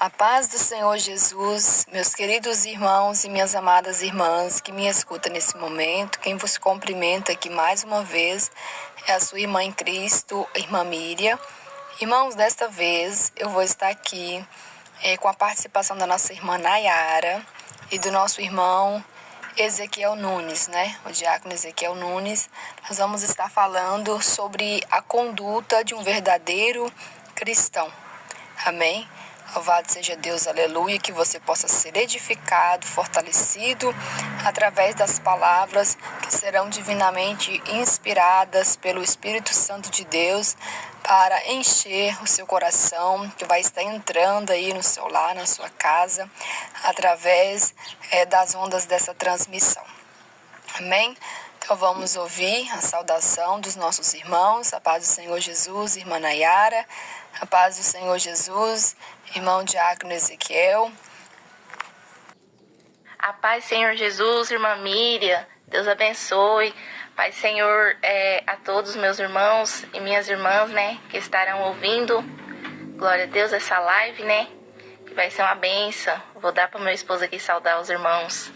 A paz do Senhor Jesus, meus queridos irmãos e minhas amadas irmãs que me escutam nesse momento, quem vos cumprimenta aqui mais uma vez é a sua irmã em Cristo, irmã Miriam. Irmãos, desta vez eu vou estar aqui com a participação da nossa irmã Nayara e do nosso irmão Ezequiel Nunes, o diácono Ezequiel Nunes. Nós vamos estar falando sobre a conduta de um verdadeiro cristão. Amém? Louvado seja Deus, aleluia, que você possa ser edificado, fortalecido através das palavras que serão divinamente inspiradas pelo Espírito Santo de Deus para encher o seu coração, que vai estar entrando aí no seu lar, na sua casa, através das ondas dessa transmissão. Amém? Então vamos ouvir a saudação dos nossos irmãos, a paz do Senhor Jesus, irmã Nayara, a paz do Senhor Jesus, irmão diácono Ezequiel. A paz do Senhor Jesus, irmã Miriam, Deus abençoe. Paz Senhor a todos os meus irmãos e minhas irmãs, que estarão ouvindo. Glória a Deus, essa live, que vai ser uma bênção. Vou dar para meu esposo aqui saudar os irmãos.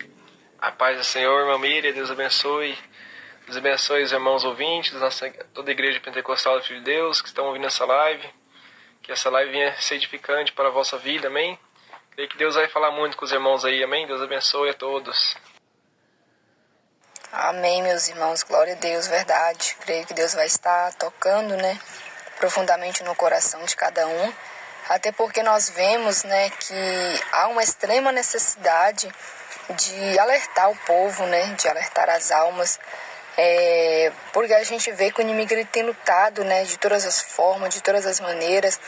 A paz do Senhor, irmã Miriam, Deus abençoe. Deus abençoe os irmãos ouvintes, toda a igreja pentecostal do Filho de Deus que estão ouvindo essa live. Que essa live venha ser edificante para a vossa vida, amém? Creio que Deus vai falar muito com os irmãos aí, amém? Deus abençoe a todos. Amém, meus irmãos, glória a Deus, verdade. Creio que Deus vai estar tocando, profundamente no coração de cada um. Até porque nós vemos, que há uma extrema necessidade de alertar o povo, de alertar as almas. Porque a gente vê que o inimigo ele tem lutado, de todas as formas, de todas as maneiras,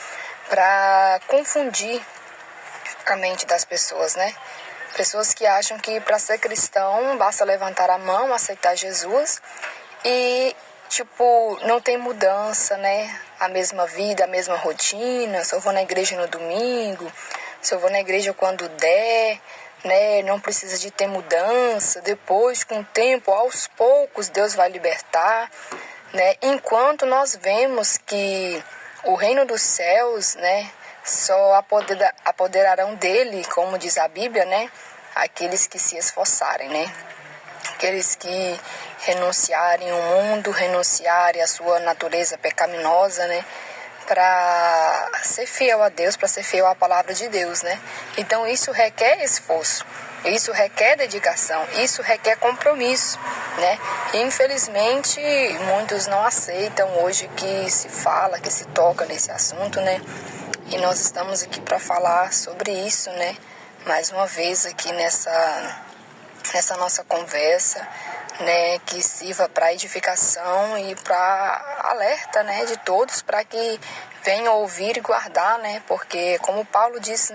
para confundir a mente das pessoas, Pessoas que acham que para ser cristão basta levantar a mão, aceitar Jesus e, não tem mudança, A mesma vida, a mesma rotina, se eu vou na igreja no domingo, se eu vou na igreja quando der, não precisa de ter mudança, depois com o tempo, aos poucos, Deus vai libertar, Enquanto nós vemos que o reino dos céus, só apoderarão dele, como diz a Bíblia, aqueles que se esforçarem, Aqueles que renunciarem ao mundo, renunciarem à sua natureza pecaminosa, para ser fiel a Deus, para ser fiel à palavra de Deus, Então isso requer esforço, isso requer dedicação, isso requer compromisso, E infelizmente muitos não aceitam hoje que se fala, que se toca nesse assunto, E nós estamos aqui para falar sobre isso, Mais uma vez aqui nessa nossa conversa, que sirva para edificação e para alerta, de todos, para que venham ouvir e guardar, porque como Paulo disse,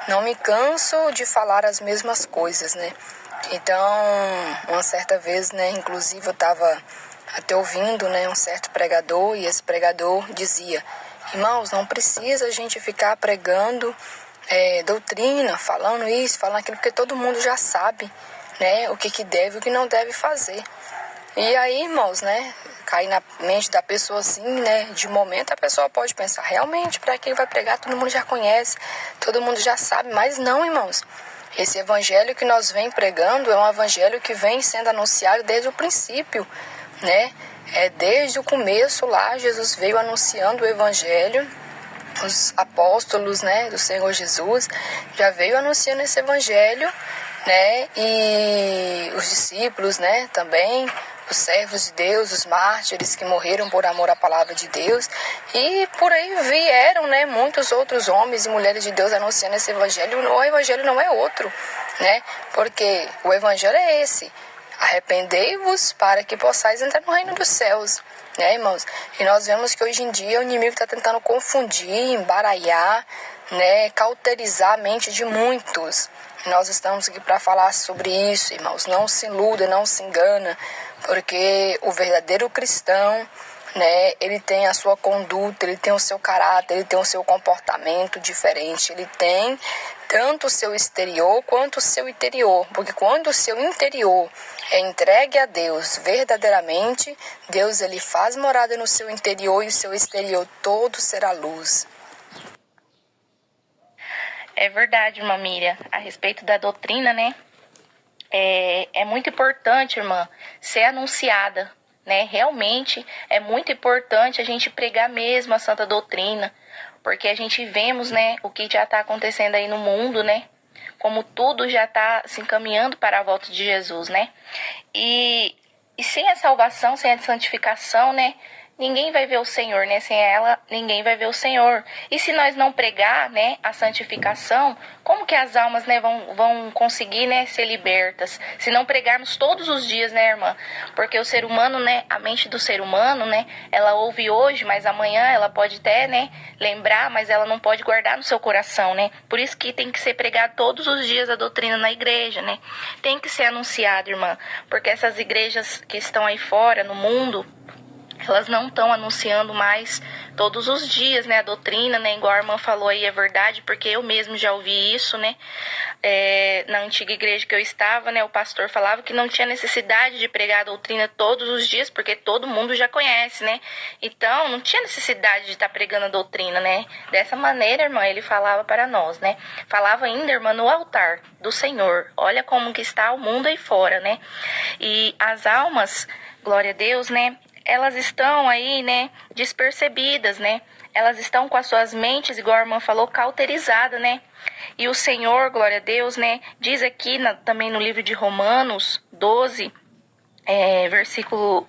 não me canso de falar as mesmas coisas, Então, uma certa vez, inclusive eu estava até ouvindo, um certo pregador, e esse pregador dizia: irmãos, não precisa a gente ficar pregando doutrina, falando isso, falando aquilo, porque todo mundo já sabe, o que deve e o que não deve fazer. E aí, irmãos, cair na mente da pessoa assim, de momento a pessoa pode pensar, realmente, para quem vai pregar, todo mundo já conhece, todo mundo já sabe, mas não, irmãos. Esse evangelho que nós vem pregando é um evangelho que vem sendo anunciado desde o princípio, Desde o começo lá, Jesus veio anunciando o evangelho. Os apóstolos, do Senhor Jesus, já veio anunciando esse evangelho, E os discípulos, também, os servos de Deus, os mártires que morreram por amor à palavra de Deus. E por aí vieram, muitos outros homens e mulheres de Deus anunciando esse evangelho. O evangelho não é outro, Porque o evangelho é esse: arrependei-vos para que possais entrar no reino dos céus. Irmãos? E nós vemos que hoje em dia o inimigo está tentando confundir, embaralhar, cauterizar a mente de muitos. Nós estamos aqui para falar sobre isso, irmãos. Não se iluda, não se engana, porque o verdadeiro cristão, ele tem a sua conduta, ele tem o seu caráter, ele tem o seu comportamento diferente, ele tem tanto o seu exterior quanto o seu interior, porque quando o seu interior é entregue a Deus verdadeiramente, Deus ele faz morada no seu interior e o seu exterior todo será luz. É verdade, irmã Miriam, a respeito da doutrina, né? É muito importante, irmã, ser anunciada, né? Realmente é muito importante a gente pregar mesmo a santa doutrina, porque a gente vemos, né, o que já está acontecendo aí no mundo, né? Como tudo já está se encaminhando para a volta de Jesus, né? E sem a salvação, sem a santificação, né? Ninguém vai ver o Senhor, né? Sem ela, ninguém vai ver o Senhor. E se nós não pregar, né, a santificação, como que as almas, né, vão conseguir, né, ser libertas? Se não pregarmos todos os dias, né, irmã? Porque o ser humano, né, a mente do ser humano, né, ela ouve hoje, mas amanhã ela pode até, né, lembrar, mas ela não pode guardar no seu coração, né? Por isso que tem que ser pregado todos os dias a doutrina na igreja, né? Tem que ser anunciado, irmã, porque essas igrejas que estão aí fora, no mundo, elas não estão anunciando mais todos os dias, né, a doutrina, né, igual a irmã falou aí, é verdade, porque eu mesmo já ouvi isso, né, na antiga igreja que eu estava, né, o pastor falava que não tinha necessidade de pregar a doutrina todos os dias, porque todo mundo já conhece, né, então não tinha necessidade de estar pregando a doutrina, né, dessa maneira, irmã, ele falava para nós, né, falava ainda, irmã, no altar do Senhor, olha como que está o mundo aí fora, né, e as almas, glória a Deus, né, elas estão aí, né, despercebidas, né? Elas estão com as suas mentes, igual a irmã falou, cauterizadas, né? E o Senhor, glória a Deus, né, diz aqui também no livro de Romanos 12,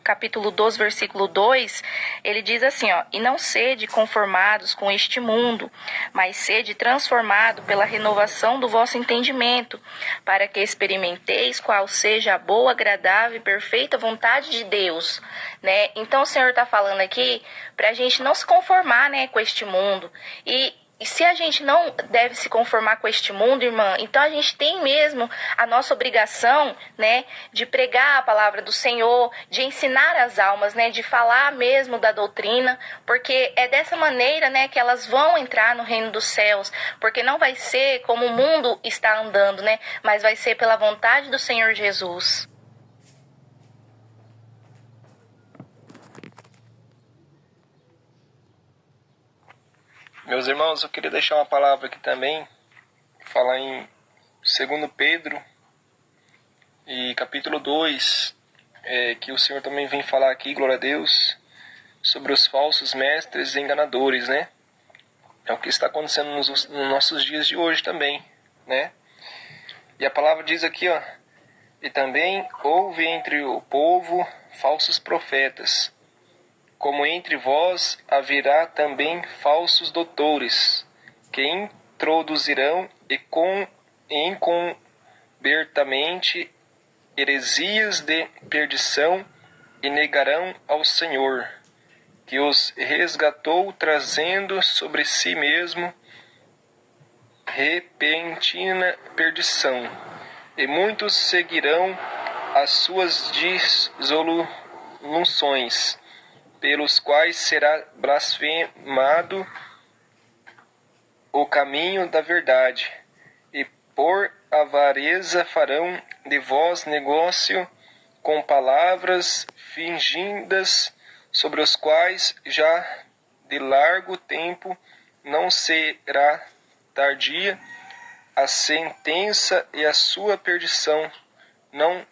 capítulo 12, versículo 2, ele diz assim, ó, e não sede conformados com este mundo, mas sede transformado pela renovação do vosso entendimento, para que experimenteis qual seja a boa, agradável e perfeita vontade de Deus, né? Então o Senhor está falando aqui para a gente não se conformar, né, com este mundo. E se a gente não deve se conformar com este mundo, irmã, então a gente tem mesmo a nossa obrigação, né, de pregar a palavra do Senhor, de ensinar as almas, né, de falar mesmo da doutrina, porque é dessa maneira, né, que elas vão entrar no reino dos céus, porque não vai ser como o mundo está andando, né, mas vai ser pela vontade do Senhor Jesus. Meus irmãos, eu queria deixar uma palavra aqui também, falar em 2 Pedro e capítulo 2, que o Senhor também vem falar aqui, glória a Deus, sobre os falsos mestres e enganadores, né? É o que está acontecendo nos nossos dias de hoje também, né? E a palavra diz aqui, ó, e também houve entre o povo falsos profetas, como entre vós haverá também falsos doutores, que introduzirão encobertamente heresias de perdição e negarão ao Senhor, que os resgatou, trazendo sobre si mesmo repentina perdição. E muitos seguirão as suas dissoluções, pelos quais será blasfemado o caminho da verdade, e por avareza farão de vós negócio com palavras fingidas, sobre os quais já de largo tempo não será tardia a sentença, e a sua perdição não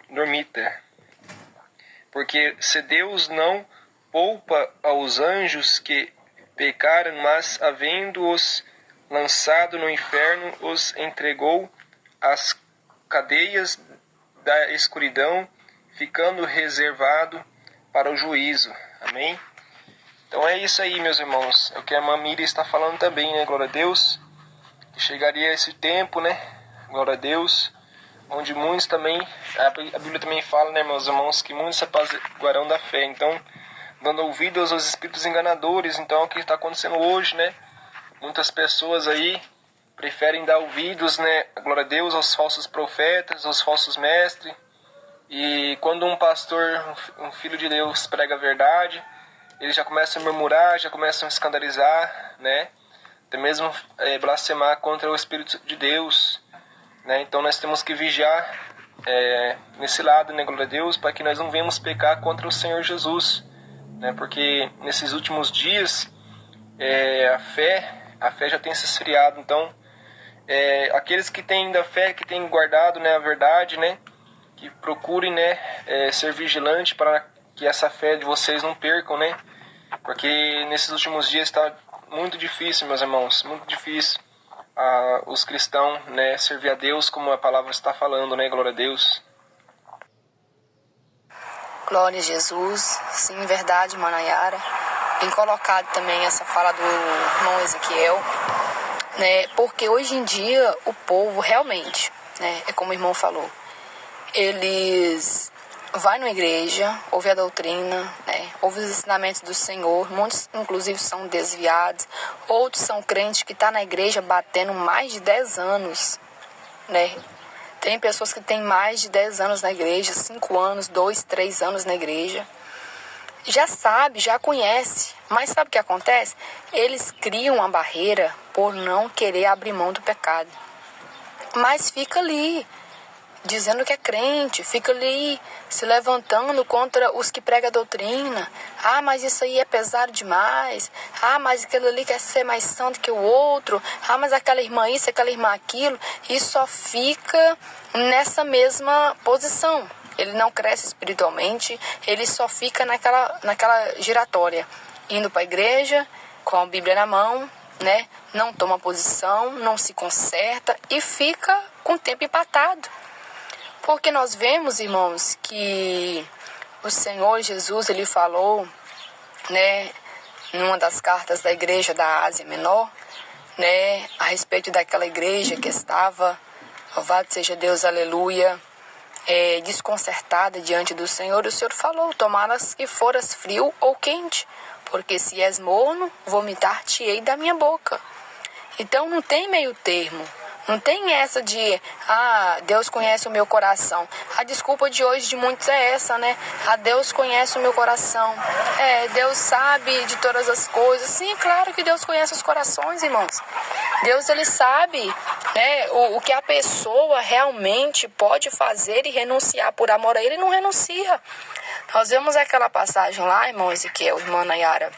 dormita. Porque se Deus não poupa aos anjos que pecaram, mas havendo-os lançado no inferno, os entregou às cadeias da escuridão, ficando reservado para o juízo. Amém? Então é isso aí, meus irmãos. É o que a irmã Miriam está falando também, né? Glória a Deus. Que chegaria esse tempo, né? Glória a Deus. Onde muitos também, a Bíblia também fala, né, meus irmãos, que muitos se apaziguarão da fé. Então, dando ouvidos aos espíritos enganadores. Então, é o que está acontecendo hoje, né? Muitas pessoas aí preferem dar ouvidos, né, glória a Deus, aos falsos profetas, aos falsos mestres. E quando um pastor, um filho de Deus, prega a verdade, eles já começam a murmurar, já começam a escandalizar, né? Até mesmo blasfemar contra o Espírito de Deus. Né? Então nós temos que vigiar nesse lado, né, glória a Deus, para que nós não venhamos pecar contra o Senhor Jesus, né? Porque nesses últimos dias a fé a fé já tem se esfriado. Então, aqueles que têm ainda fé, que têm guardado, né, a verdade, né, que procurem, né, ser vigilante para que essa fé de vocês não percam, né, porque nesses últimos dias está muito difícil, meus irmãos, muito difícil os cristãos, né, servir a Deus como a palavra está falando, né, glória a Deus. Glória a Jesus, sim, verdade, Manayara. Bem colocado também essa fala do irmão Ezequiel, né? Porque hoje em dia o povo realmente, né, é como o irmão falou, eles vão na igreja, ouvem a doutrina, né, ouvem os ensinamentos do Senhor, muitos inclusive são desviados, outros são crentes que estão na igreja batendo mais de 10 anos, né? Tem pessoas que têm mais de 10 anos na igreja, 5 anos, 2, 3 anos na igreja. Já sabe, já conhece. Mas sabe o que acontece? Eles criam uma barreira por não querer abrir mão do pecado. Mas fica ali, dizendo que é crente, fica ali se levantando contra os que pregam a doutrina. Ah, mas isso aí é pesado demais. Ah, mas aquele ali quer ser mais santo que o outro. Ah, mas aquela irmã isso, aquela irmã aquilo. E só fica nessa mesma posição. Ele não cresce espiritualmente, ele só fica naquela giratória. Indo para a igreja, com a Bíblia na mão, né? Não toma posição, não se conserta e fica com o tempo empatado. Porque nós vemos, irmãos, que o Senhor Jesus, ele falou, né, numa das cartas da igreja da Ásia Menor, né, a respeito daquela igreja que estava, louvado seja Deus, aleluia, desconcertada diante do Senhor. O Senhor falou, tomaras que foras frio ou quente, porque se és morno, vomitar-te-ei da minha boca. Então não tem meio termo. Não tem essa de, Deus conhece o meu coração. A desculpa de hoje de muitos é essa, né? Deus conhece o meu coração. Deus sabe de todas as coisas. Sim, claro que Deus conhece os corações, irmãos. Deus, ele sabe, né, o que a pessoa realmente pode fazer e renunciar por amor a ele, não renuncia. Nós vemos aquela passagem lá, irmão Ezequiel, irmã Nayara,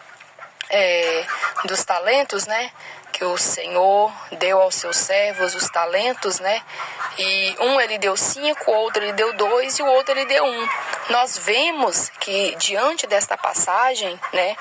dos talentos, né? Que o Senhor deu aos seus servos os talentos, né? E um ele deu 5, o outro ele deu 2 e o outro ele deu 1. Nós vemos que diante desta passagem, né?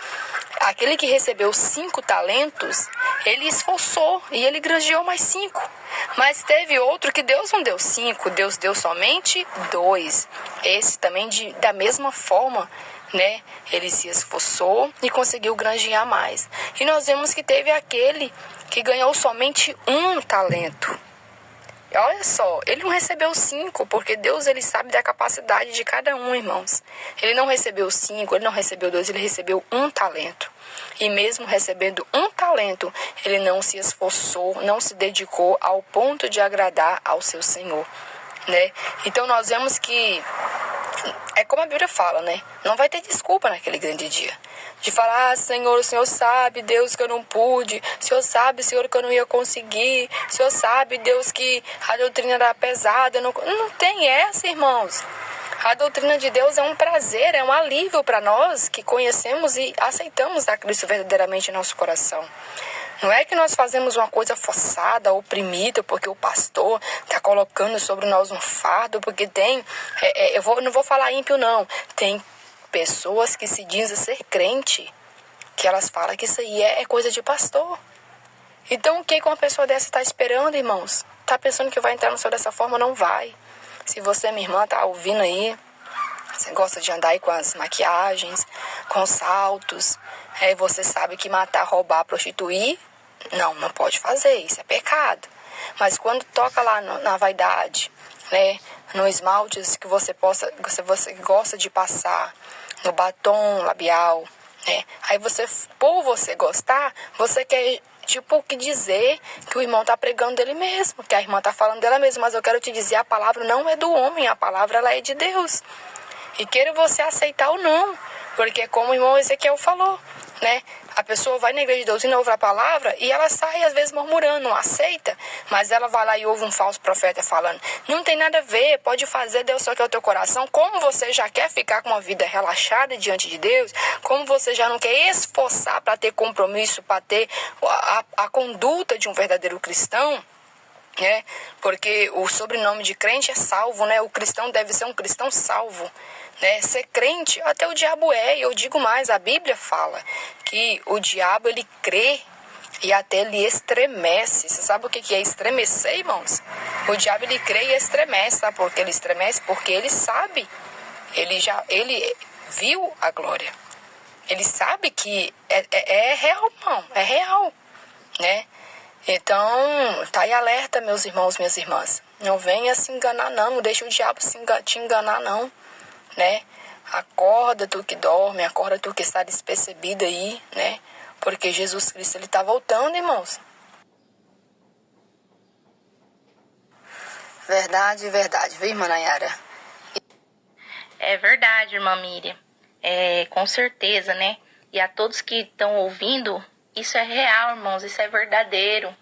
Aquele que recebeu 5 talentos, ele esforçou e ele granjeou mais 5. Mas teve outro que Deus não deu 5, Deus deu somente 2. Esse também da mesma forma, né? Ele se esforçou e conseguiu granjear mais. E nós vemos que teve aquele que ganhou somente 1 talento. E olha só, ele não recebeu 5, porque Deus, ele sabe da capacidade de cada um, irmãos. Ele não recebeu 5, ele não recebeu 2, ele recebeu 1 talento. E mesmo recebendo 1 talento, ele não se esforçou, não se dedicou ao ponto de agradar ao seu Senhor, né? Então nós vemos que é como a Bíblia fala, né? Não vai ter desculpa naquele grande dia. De falar, Senhor, o Senhor sabe, Deus, que eu não pude. O Senhor sabe, Senhor, que eu não ia conseguir. O Senhor sabe, Deus, que a doutrina era pesada. Não tem essa, irmãos. A doutrina de Deus é um prazer, é um alívio para nós que conhecemos e aceitamos a Cristo verdadeiramente em nosso coração. Não é que nós fazemos uma coisa forçada, oprimida, porque o pastor está colocando sobre nós um fardo, porque tem... não vou falar ímpio, não. Tem pessoas que se dizem ser crente, que elas falam que isso aí é coisa de pastor. Então, o que uma pessoa dessa está esperando, irmãos? Está pensando que vai entrar no céu dessa forma? Não vai. Se você, minha irmã, está ouvindo aí, você gosta de andar aí com as maquiagens, com os saltos, você sabe que matar, roubar, prostituir, não pode fazer, isso é pecado. Mas quando toca lá na vaidade, né, no esmaltes que você gosta de passar, no batom labial, né, aí por você gostar, você quer que dizer que o irmão está pregando dele mesmo, que a irmã está falando dela mesma, mas eu quero te dizer, a palavra não é do homem, a palavra ela é de Deus. E queira você aceitar ou não. Porque como o irmão Ezequiel falou, né? A pessoa vai na igreja de doutrina, ouve a palavra e ela sai às vezes murmurando, não aceita. Mas ela vai lá e ouve um falso profeta falando, não tem nada a ver, pode fazer, Deus só quer o teu coração. Como você já quer ficar com uma vida relaxada diante de Deus, como você já não quer esforçar para ter compromisso, para ter a conduta de um verdadeiro cristão, né? Porque o sobrenome de crente é salvo, né? O cristão deve ser um cristão salvo, né? Ser crente, até o diabo é, e eu digo mais, a Bíblia fala que o diabo ele crê e até ele estremece. Você sabe o que é estremecer, irmãos? O diabo ele crê e estremece, sabe por que ele estremece? Porque ele sabe, ele viu a glória, ele sabe que é real, irmão, é real, né? Então, tá aí alerta, meus irmãos, minhas irmãs. Não venha se enganar, não deixe o diabo te enganar, não, né? Acorda tu que dorme, acorda tu que está despercebido aí, né? Porque Jesus Cristo, ele tá voltando, irmãos. Verdade, verdade, viu, irmã Nayara? É verdade, irmã Miriam. Com certeza, né? E a todos que estão ouvindo, isso é real, irmãos, isso é verdadeiro.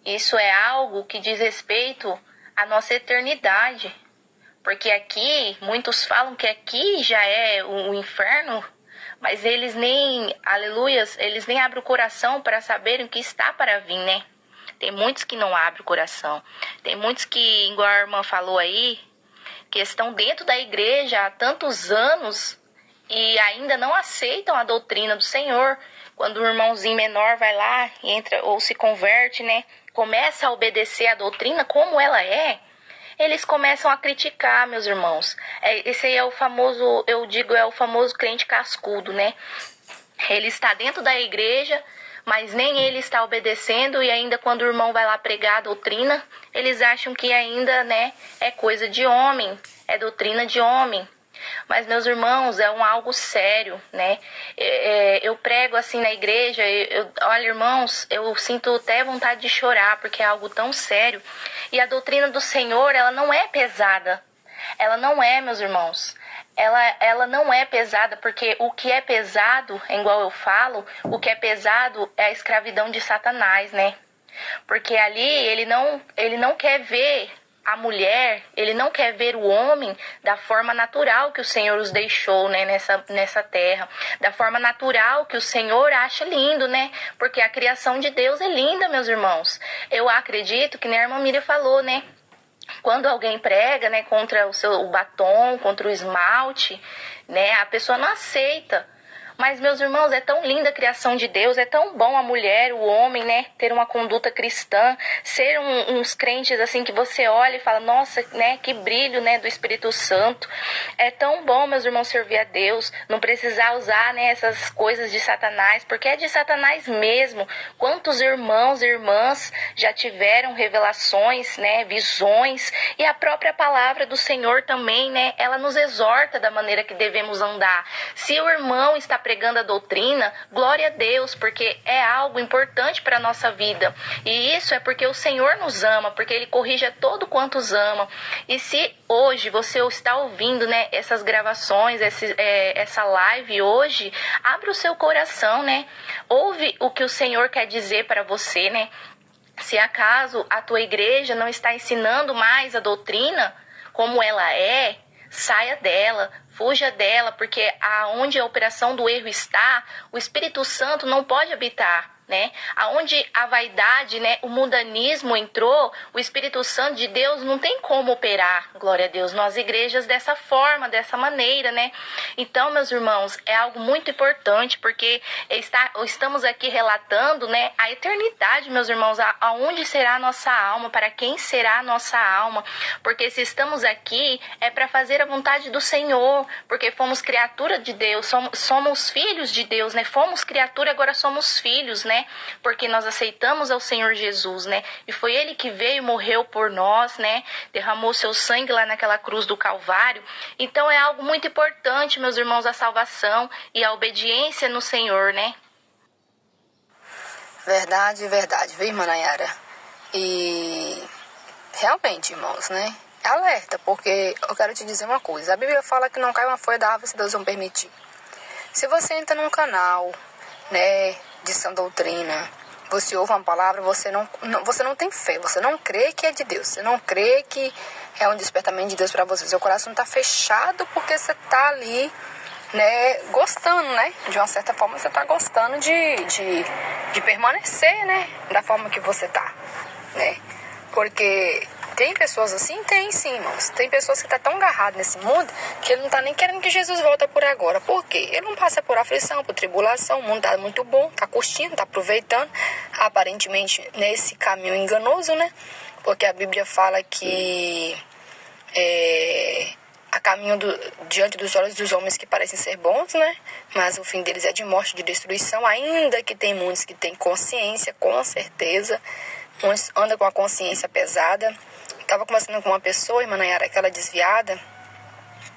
Isso é algo que diz respeito à nossa eternidade. Porque aqui, muitos falam que aqui já é o inferno, mas eles nem, aleluias, eles nem abrem o coração para saberem o que está para vir, né? Tem muitos que não abrem o coração. Tem muitos que, igual a irmã falou aí, que estão dentro da igreja há tantos anos e ainda não aceitam a doutrina do Senhor. Quando o irmãozinho menor vai lá e entra ou se converte, né? Começa a obedecer a doutrina como ela é, eles começam a criticar, meus irmãos. Esse aí é o famoso, eu digo, é o famoso crente cascudo, né? Ele está dentro da igreja, mas nem ele está obedecendo, e ainda quando o irmão vai lá pregar a doutrina, eles acham que ainda, né, é coisa de homem, é doutrina de homem. Mas, meus irmãos, é algo sério, né? Eu prego assim na igreja, olha, irmãos, eu sinto até vontade de chorar, porque é algo tão sério. E a doutrina do Senhor, ela não é pesada. Ela não é, meus irmãos. Ela não é pesada, porque o que é pesado, igual eu falo, o que é pesado é a escravidão de Satanás, né? Porque ali ele não quer ver a mulher, ele não quer ver o homem da forma natural que o Senhor os deixou, né, nessa terra, da forma natural que o Senhor acha lindo, né, porque a criação de Deus é linda, meus irmãos. Eu acredito que nem a irmã Miriam falou, né, quando alguém prega, né, contra o batom, contra o esmalte, né, a pessoa não aceita. Mas, meus irmãos, é tão linda a criação de Deus, é tão bom a mulher, o homem, né, ter uma conduta cristã, ser uns crentes assim que você olha e fala, nossa, né, que brilho, né, do Espírito Santo. É tão bom, meus irmãos, servir a Deus, não precisar usar, né, essas coisas de Satanás, porque é de Satanás mesmo. Quantos irmãos e irmãs já tiveram revelações, né, visões, e a própria palavra do Senhor também, né, ela nos exorta da maneira que devemos andar. Se o irmão está pregando a doutrina, glória a Deus, porque é algo importante para a nossa vida. E isso é porque o Senhor nos ama, porque Ele corrige a todo quantos ama. E se hoje você está ouvindo, né, essas gravações, essa live hoje, abre o seu coração, né? Ouve o que o Senhor quer dizer para você, né? Se acaso a tua igreja não está ensinando mais a doutrina como ela é, saia dela, fuja dela, porque aonde a operação do erro está, o Espírito Santo não pode habitar, né? Aonde a vaidade, né, o mundanismo entrou, o Espírito Santo de Deus não tem como operar, glória a Deus, nas igrejas dessa forma, dessa maneira, né? Então, meus irmãos, é algo muito importante, porque estamos aqui relatando, né, a eternidade, meus irmãos, aonde será a nossa alma, para quem será a nossa alma, porque se estamos aqui é para fazer a vontade do Senhor, porque fomos criatura de Deus, somos filhos de Deus, né? Fomos criatura, agora somos filhos, né? Porque nós aceitamos ao Senhor Jesus, né? E foi Ele que veio, morreu por nós, né? Derramou seu sangue lá naquela cruz do Calvário. Então é algo muito importante, meus irmãos, a salvação e a obediência no Senhor, né? Verdade, verdade, viu, irmã Nayara? E realmente, irmãos, né? alerta, porque eu quero te dizer uma coisa. A Bíblia fala que não cai uma folha da árvore se Deus não permitir. Se você entra num canal, né, de sã doutrina, você ouve uma palavra, você não tem fé, você não crê que é de Deus, você não crê que é um despertamento de Deus para você. Seu coração está fechado porque você está ali, né, gostando, né? De uma certa forma você está gostando de permanecer, né, da forma que você está, né? Porque tem pessoas assim? Tem sim, irmãos. Tem pessoas que estão tão agarradas nesse mundo que ele não está nem querendo que Jesus volte por agora. Por quê? Ele não passa por aflição, por tribulação. O mundo está muito bom, está curtindo, está aproveitando. Aparentemente nesse caminho enganoso, né? Porque a Bíblia fala que há caminho diante dos olhos dos homens que parecem ser bons, né? Mas o fim deles é de morte, de destruição. Ainda que tem muitos que têm consciência, com certeza. Muitos andam com a consciência pesada. Estava conversando com uma pessoa, irmã Nayara, aquela desviada.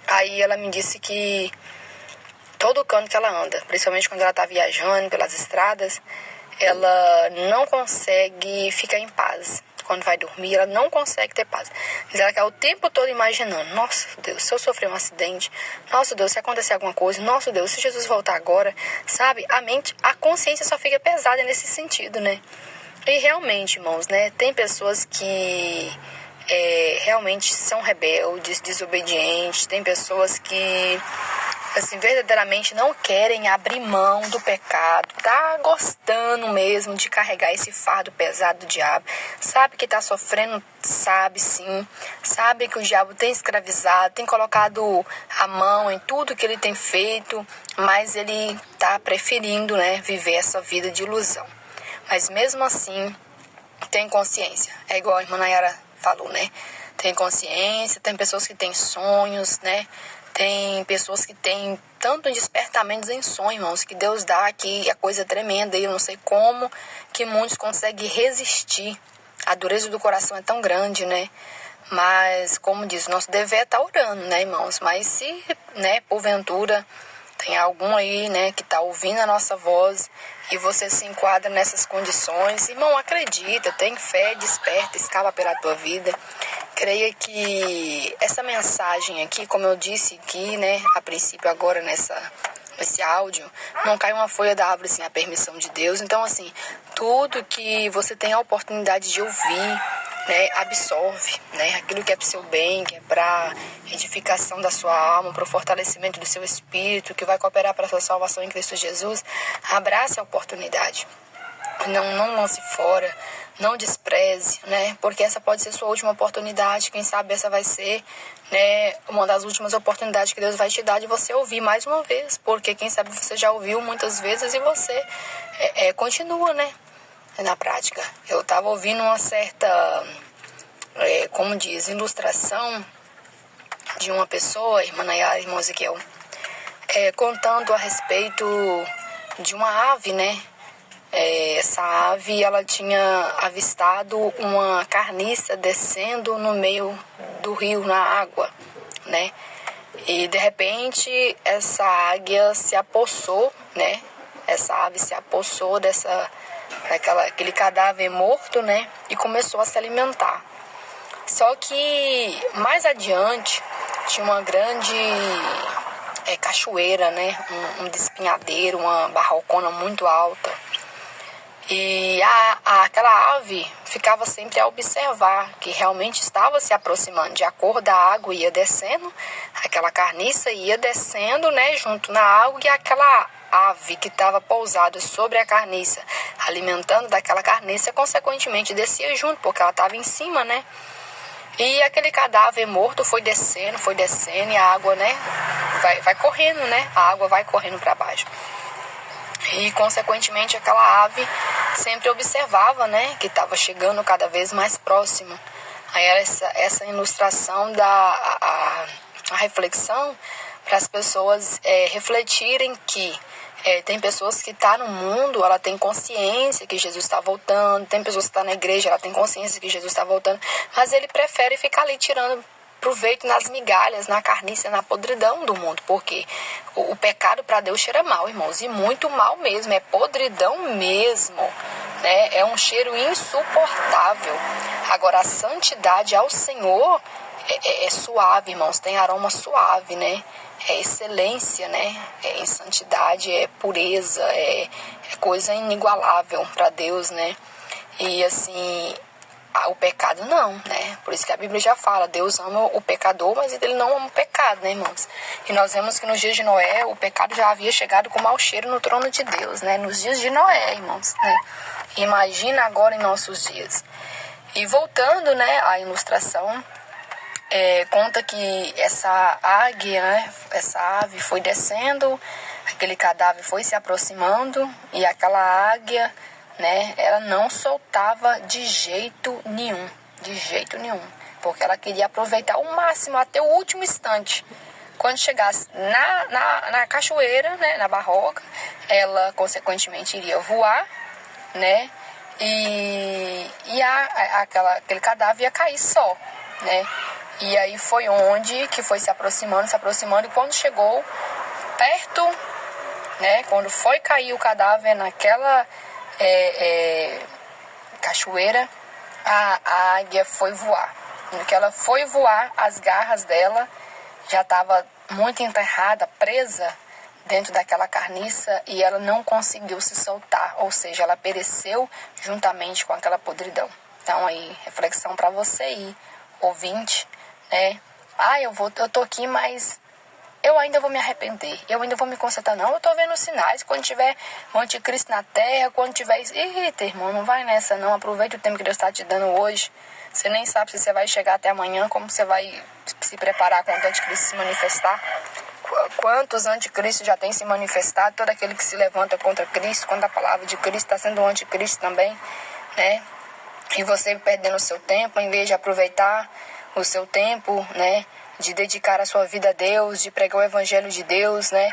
Aí ela me disse que todo canto que ela anda, principalmente quando ela está viajando pelas estradas, ela não consegue ficar em paz. Quando vai dormir, ela não consegue ter paz. Ela quer o tempo todo imaginando: nossa Deus, se eu sofrer um acidente, nossa Deus, se acontecer alguma coisa, nossa Deus, se Jesus voltar agora, sabe? A consciência só fica pesada nesse sentido, né? E realmente, irmãos, né? Tem pessoas que realmente são rebeldes, desobedientes. Tem pessoas que, assim, verdadeiramente não querem abrir mão do pecado. Tá gostando mesmo de carregar esse fardo pesado do diabo. Sabe que tá sofrendo, sabe sim. Sabe que o diabo tem escravizado, tem colocado a mão em tudo que ele tem feito. Mas ele tá preferindo, né, viver essa vida de ilusão. Mas mesmo assim, tem consciência. É igual a irmã Nayara falou, né? Tem consciência, tem pessoas que têm sonhos, né? Tem pessoas que têm tanto despertamentos em sonho, irmãos, que Deus dá aqui, a coisa é tremenda. E eu não sei como que muitos conseguem resistir. A dureza do coração é tão grande, né? Mas, como diz, nosso dever é estar orando, né, irmãos? Mas se, né, porventura, tem algum aí, né, que está ouvindo a nossa voz e você se enquadra nessas condições, irmão, acredita, tem fé, desperta, escapa pela tua vida. Creia que essa mensagem aqui, como eu disse aqui, né, a princípio agora nesse áudio, não cai uma folha da árvore sem a permissão de Deus. Então, assim, tudo que você tem a oportunidade de ouvir, né, absorve, né, aquilo que é para o seu bem, que é para edificação da sua alma, para o fortalecimento do seu espírito, que vai cooperar para a sua salvação em Cristo Jesus. Abrace a oportunidade, não lance fora, não despreze, né, porque essa pode ser sua última oportunidade. Quem sabe essa vai ser, né, uma das últimas oportunidades que Deus vai te dar de você ouvir mais uma vez, porque quem sabe você já ouviu muitas vezes e você continua, né, na prática. Eu estava ouvindo uma certa, como diz, ilustração de uma pessoa, irmã Nayara, irmão Ezequiel, contando a respeito de uma ave, né? Essa ave, ela tinha avistado uma carniça descendo no meio do rio, na água, né? E, de repente, essa águia se apossou, né? Essa ave se apossou aquele cadáver morto, né? E começou a se alimentar. Só que mais adiante tinha uma grande cachoeira, né? Um despenhadeiro, uma barrocona muito alta. E aquela ave ficava sempre a observar que realmente estava se aproximando. De acordo, a água ia descendo, aquela carniça ia descendo, né? Junto na água, e aquela ave que estava pousada sobre a carniça, alimentando daquela carniça, consequentemente descia junto, porque ela estava em cima, né? E aquele cadáver morto foi descendo, e a água, né, vai correndo, né? A água vai correndo para baixo. E, consequentemente, aquela ave sempre observava, né, que estava chegando cada vez mais próximo. Aí essa ilustração dá a reflexão para as pessoas refletirem que tem pessoas que estão no mundo, ela tem consciência que Jesus está voltando. Tem pessoas que estão na igreja, ela tem consciência que Jesus está voltando. Mas ele prefere ficar ali tirando proveito nas migalhas, na carniça, na podridão do mundo. Porque o pecado para Deus cheira mal, irmãos. E muito mal mesmo, é podridão mesmo, né? É um cheiro insuportável. Agora, a santidade ao Senhor é suave, irmãos, tem aroma suave, né? É excelência, né? Em santidade, é pureza, é coisa inigualável para Deus, né? E assim, o pecado não, né? Por isso que a Bíblia já fala, Deus ama o pecador, mas ele não ama o pecado, né, irmãos? E nós vemos que nos dias de Noé, o pecado já havia chegado com mau cheiro no trono de Deus, né? Nos dias de Noé, irmãos, né? Imagina agora em nossos dias. E voltando, né, à ilustração, conta que essa águia, né, essa ave foi descendo, aquele cadáver foi se aproximando e aquela águia, né, ela não soltava de jeito nenhum, porque ela queria aproveitar ao máximo até o último instante. Quando chegasse na cachoeira, né, na barroca, ela consequentemente iria voar, né, e aquele cadáver ia cair só, né. E aí foi onde que foi se aproximando, e quando chegou perto, né, quando foi cair o cadáver naquela cachoeira, a águia foi voar. No que ela foi voar, as garras dela já estavam muito enterrada, presa dentro daquela carniça, e ela não conseguiu se soltar, ou seja, ela pereceu juntamente com aquela podridão. Então aí, reflexão para você aí, ouvinte, né? Eu tô aqui, mas eu ainda vou me arrepender, eu ainda vou me consertar. Não, eu tô vendo os sinais, quando tiver o anticristo na terra, quando tiver... Eita, irmão, não vai nessa não, aproveita o tempo que Deus está te dando hoje. Você nem sabe se você vai chegar até amanhã, como você vai se preparar quando o anticristo se manifestar. Quantos anticristos já têm se manifestado? Todo aquele que se levanta contra Cristo, contra a palavra de Cristo, está sendo um anticristo também, né? E você perdendo o seu tempo, em vez de aproveitar o seu tempo, né, de dedicar a sua vida a Deus, de pregar o evangelho de Deus, né,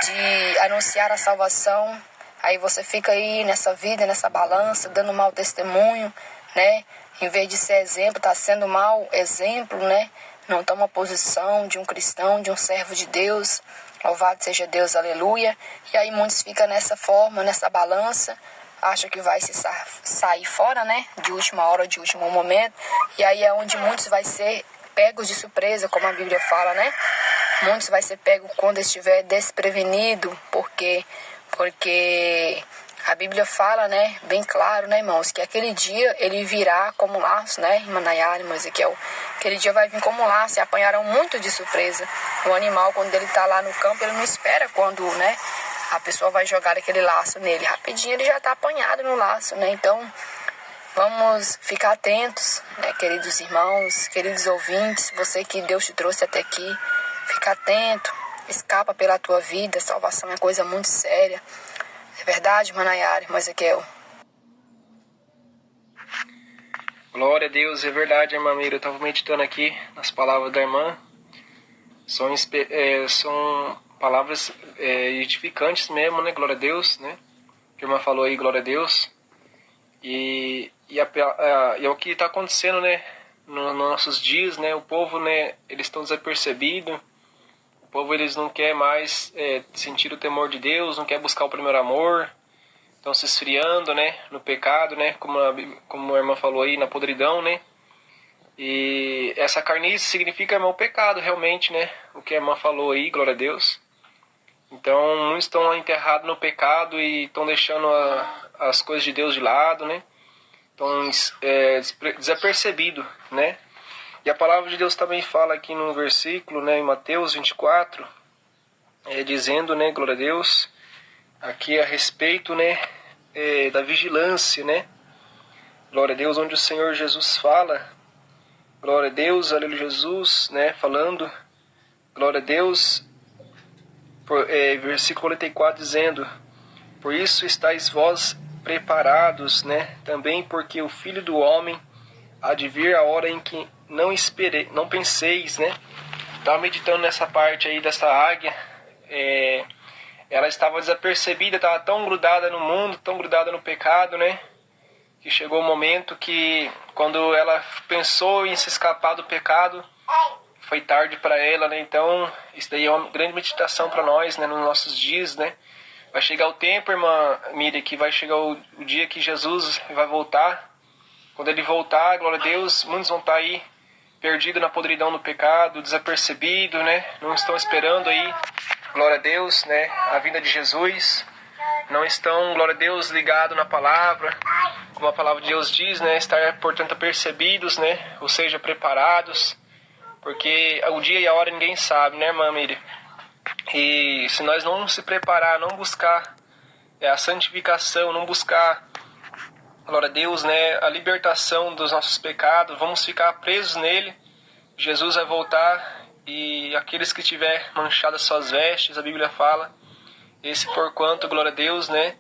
de anunciar a salvação. Aí você fica aí nessa vida, nessa balança, dando mau testemunho, né, em vez de ser exemplo, tá sendo mau exemplo, né, não toma posição de um cristão, de um servo de Deus. Louvado seja Deus, aleluia. E aí muitos ficam nessa forma, nessa balança, acha que vai se sair fora, né, de última hora, de último momento, e aí é onde muitos vai ser pegos de surpresa, como a Bíblia fala, né, muitos vai ser pego quando estiver desprevenido, porque a Bíblia fala, né, bem claro, né, irmãos, que aquele dia ele virá como laço, né, irmã Nayara, irmã Ezequiel, aquele dia vai vir como laço, e apanharão muito de surpresa. O animal, quando ele tá lá no campo, ele não espera quando, né, a pessoa vai jogar aquele laço nele. Rapidinho ele já está apanhado no laço, né? Então, vamos ficar atentos, né, queridos irmãos, queridos ouvintes, você que Deus te trouxe até aqui, fica atento, escapa pela tua vida, salvação é coisa muito séria. É verdade, irmã Nayara, irmã Ezequiel? Glória a Deus, é verdade, irmã Mira. Eu estava meditando aqui nas palavras da irmã. São palavras edificantes mesmo, né? Glória a Deus, né? Que a irmã falou aí, glória a Deus. E é o que está acontecendo, né? Nos nossos dias, né? O povo, né? Eles estão desapercebidos. O povo, eles não quer mais sentir o temor de Deus, não quer buscar o primeiro amor. Estão se esfriando, né? No pecado, né? Como a irmã falou aí, na podridão, né? E essa carniça significa, irmão, o pecado, realmente, né? O que a irmã falou aí, glória a Deus. Então, muitos estão enterrados no pecado e estão deixando as coisas de Deus de lado, né? Estão desapercebidos, né? E a palavra de Deus também fala aqui no versículo, né? Em Mateus 24, dizendo, né? Glória a Deus, aqui a respeito, né? Da vigilância, né? Glória a Deus, onde o Senhor Jesus fala... Glória a Deus, aleluia, Jesus, né, falando, glória a Deus, versículo 44, dizendo, por isso estáis vós preparados, né, também porque o Filho do Homem há de vir a hora em que não penseis, né. Estava meditando nessa parte aí dessa águia, ela estava desapercebida, estava tão grudada no mundo, tão grudada no pecado, né, que chegou o momento que, quando ela pensou em se escapar do pecado, foi tarde para ela, né? Então, isso daí é uma grande meditação para nós, né? Nos nossos dias, né? Vai chegar o tempo, irmã Miriam, que vai chegar o dia que Jesus vai voltar Quando Ele voltar, glória a Deus, muitos vão estar aí perdidos na podridão do pecado, desapercebidos, né? Não estão esperando aí, glória a Deus, né? A vinda de Jesus. Não estão, glória a Deus, ligados na palavra, como a palavra de Deus diz, né? Estar, portanto, apercebidos, né? Ou seja, preparados, porque o dia e a hora ninguém sabe, né, irmã Miriam? E se nós não se preparar, não buscar a santificação, não buscar, glória a Deus, né, a libertação dos nossos pecados, vamos ficar presos nele. Jesus vai voltar e aqueles que tiver manchadas suas vestes, a Bíblia fala, esse porquanto, glória a Deus, né,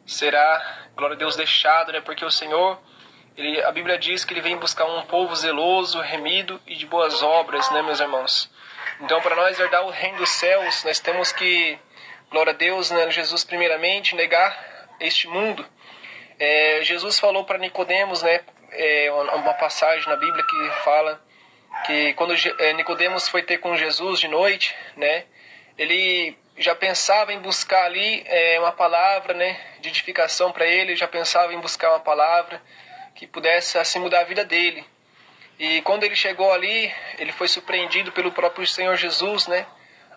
será, glória a Deus, deixado, né, porque o Senhor, a Bíblia diz que Ele vem buscar um povo zeloso, remido e de boas obras, né, meus irmãos? Então, para nós herdar o reino dos céus, nós temos que, glória a Deus, né, Jesus primeiramente, negar este mundo. Jesus falou para Nicodemos, né, uma passagem na Bíblia que fala que quando Nicodemos foi ter com Jesus de noite, né, ele já pensava em buscar ali uma palavra, né, de edificação para ele, já pensava em buscar uma palavra que pudesse assim mudar a vida dele. E quando ele chegou ali, ele foi surpreendido pelo próprio Senhor Jesus, né,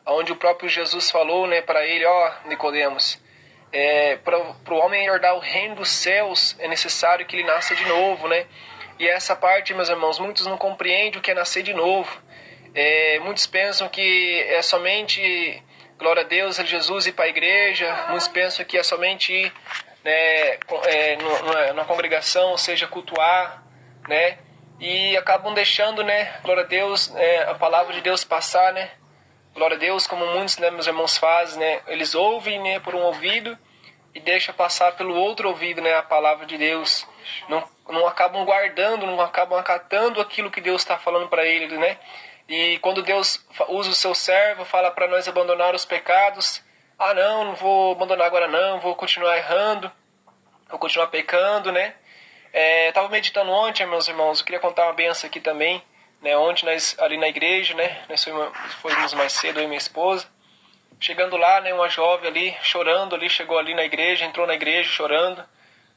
onde o próprio Jesus falou, né, para ele, Nicodemos, para o homem herdar o reino dos céus é necessário que ele nasça de novo, né? E essa parte, meus irmãos, muitos não compreendem o que é nascer de novo. Muitos pensam que é somente, glória a Deus, a Jesus ir para a igreja. Muitos pensam que é somente ir, né, na congregação, ou seja, cultuar, né? E acabam deixando, né, glória a Deus, a palavra de Deus passar, né? Glória a Deus, como muitos, né, meus irmãos fazem, né? Eles ouvem, né, por um ouvido e deixam passar pelo outro ouvido, né, a palavra de Deus. Não acabam guardando, não acabam acatando aquilo que Deus está falando para eles, né? E quando Deus usa o seu servo, fala para nós abandonar os pecados. Não vou abandonar agora não, vou continuar errando, vou continuar pecando, né? Estava meditando ontem, meus irmãos, eu queria contar uma benção aqui também, né? Ontem nós, ali na igreja, né? Nós fomos mais cedo, eu e minha esposa. Chegando lá, né? Uma jovem ali, chorando ali, chegou ali na igreja, entrou na igreja chorando.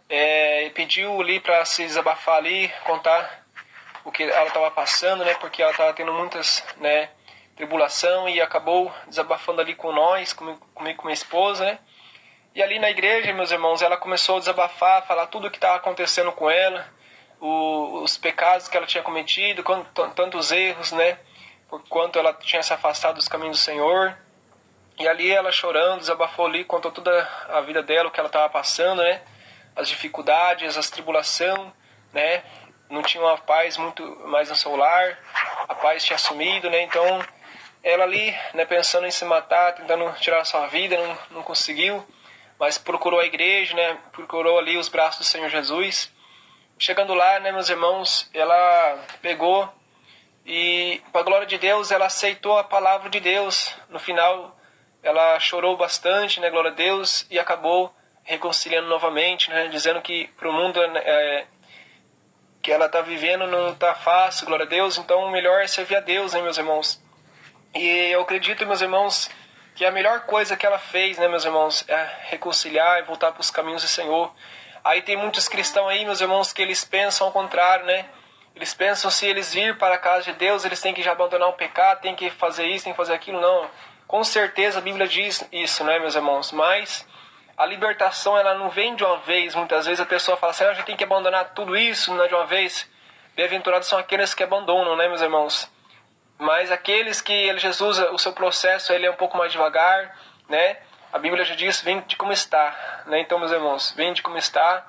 E pediu ali para se desabafar ali, contar o que ela estava passando, né? Porque ela estava tendo muitas, né, tribulação e acabou desabafando ali com nós, comigo com minha esposa, né? E ali na igreja, meus irmãos, ela começou a desabafar, falar tudo o que estava acontecendo com ela, os pecados que ela tinha cometido, tantos erros, né? Por quanto ela tinha se afastado dos caminhos do Senhor. E ali ela chorando, desabafou ali, contou toda a vida dela, o que ela estava passando, né? As dificuldades, as tribulações, né? Não tinha uma paz muito mais no seu lar, a paz tinha sumido, né? Então, ela ali, né, pensando em se matar, tentando tirar a sua vida, não conseguiu, mas procurou a igreja, né? Procurou ali os braços do Senhor Jesus. Chegando lá, né, meus irmãos, ela pegou e, para a glória de Deus, ela aceitou a palavra de Deus. No final, ela chorou bastante, né, glória a Deus, e acabou reconciliando novamente, né, dizendo que para o mundo que ela está vivendo não está fácil, glória a Deus, então o melhor é servir a Deus, né, meus irmãos. E eu acredito, meus irmãos, que a melhor coisa que ela fez, né, meus irmãos, é reconciliar e voltar para os caminhos do Senhor. Aí tem muitos cristãos aí, meus irmãos, que eles pensam ao contrário, né? Eles pensam se eles vir para a casa de Deus, eles têm que já abandonar o pecado, têm que fazer isso, têm que fazer aquilo. Não, com certeza a Bíblia diz isso, né, meus irmãos? Mas a libertação, ela não vem de uma vez. Muitas vezes a pessoa fala assim, já tem que abandonar tudo isso, não é de uma vez. Bem-aventurados são aqueles que abandonam, né, meus irmãos? Mas aqueles que Jesus, o seu processo, ele é um pouco mais devagar, né? A Bíblia já diz, vem de como está, né? Então, meus irmãos, vem de como está,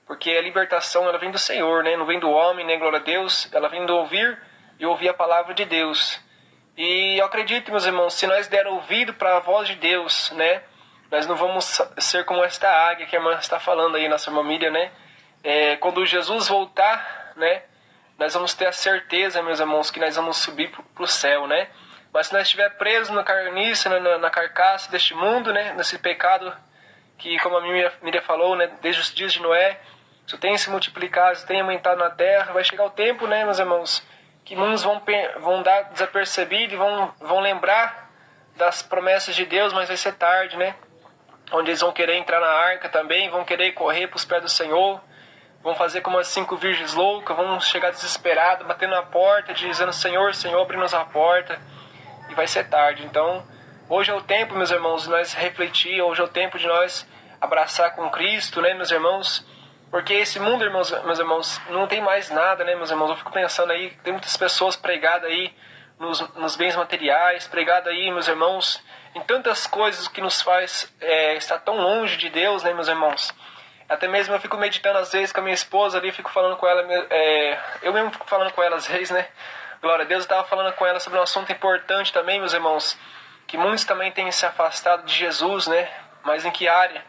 porque a libertação, ela vem do Senhor, né? Não vem do homem, né? Glória a Deus. Ela vem do ouvir e ouvir a palavra de Deus. E eu acredito, meus irmãos, se nós der ouvido para a voz de Deus, né? Nós não vamos ser como esta águia que a irmã está falando aí, nossa irmã Miriam, né? Quando Jesus voltar, né? Nós vamos ter a certeza, meus irmãos, que nós vamos subir para o céu, né? Mas se nós estiver presos na carniça, na carcaça deste mundo, né? Nesse pecado que, como a Miriam falou, né? Desde os dias de Noé, isso tem se multiplicado, isso tem aumentado na terra. Vai chegar o tempo, né, meus irmãos, que muitos vão dar desapercebido e vão lembrar das promessas de Deus, mas vai ser tarde, né? Onde eles vão querer entrar na arca também, vão querer correr para os pés do Senhor, vão fazer como as 5 virgens loucas, vão chegar desesperados, batendo na porta, dizendo: Senhor, Senhor, abre-nos a porta. E vai ser tarde. Então, hoje é o tempo, meus irmãos, de nós refletir, hoje é o tempo de nós abraçar com Cristo, né, meus irmãos? Porque esse mundo, meus irmãos, não tem mais nada, né, meus irmãos? Eu fico pensando aí, tem muitas pessoas pregadas aí nos bens materiais, pregadas aí, meus irmãos, em tantas coisas que nos faz estar tão longe de Deus, né, meus irmãos? Até mesmo eu fico meditando às vezes com a minha esposa ali, fico falando com ela, eu mesmo fico falando com ela às vezes, né? Glória a Deus, eu estava falando com ela sobre um assunto importante também, meus irmãos, que muitos também têm se afastado de Jesus, né? Mas em que área?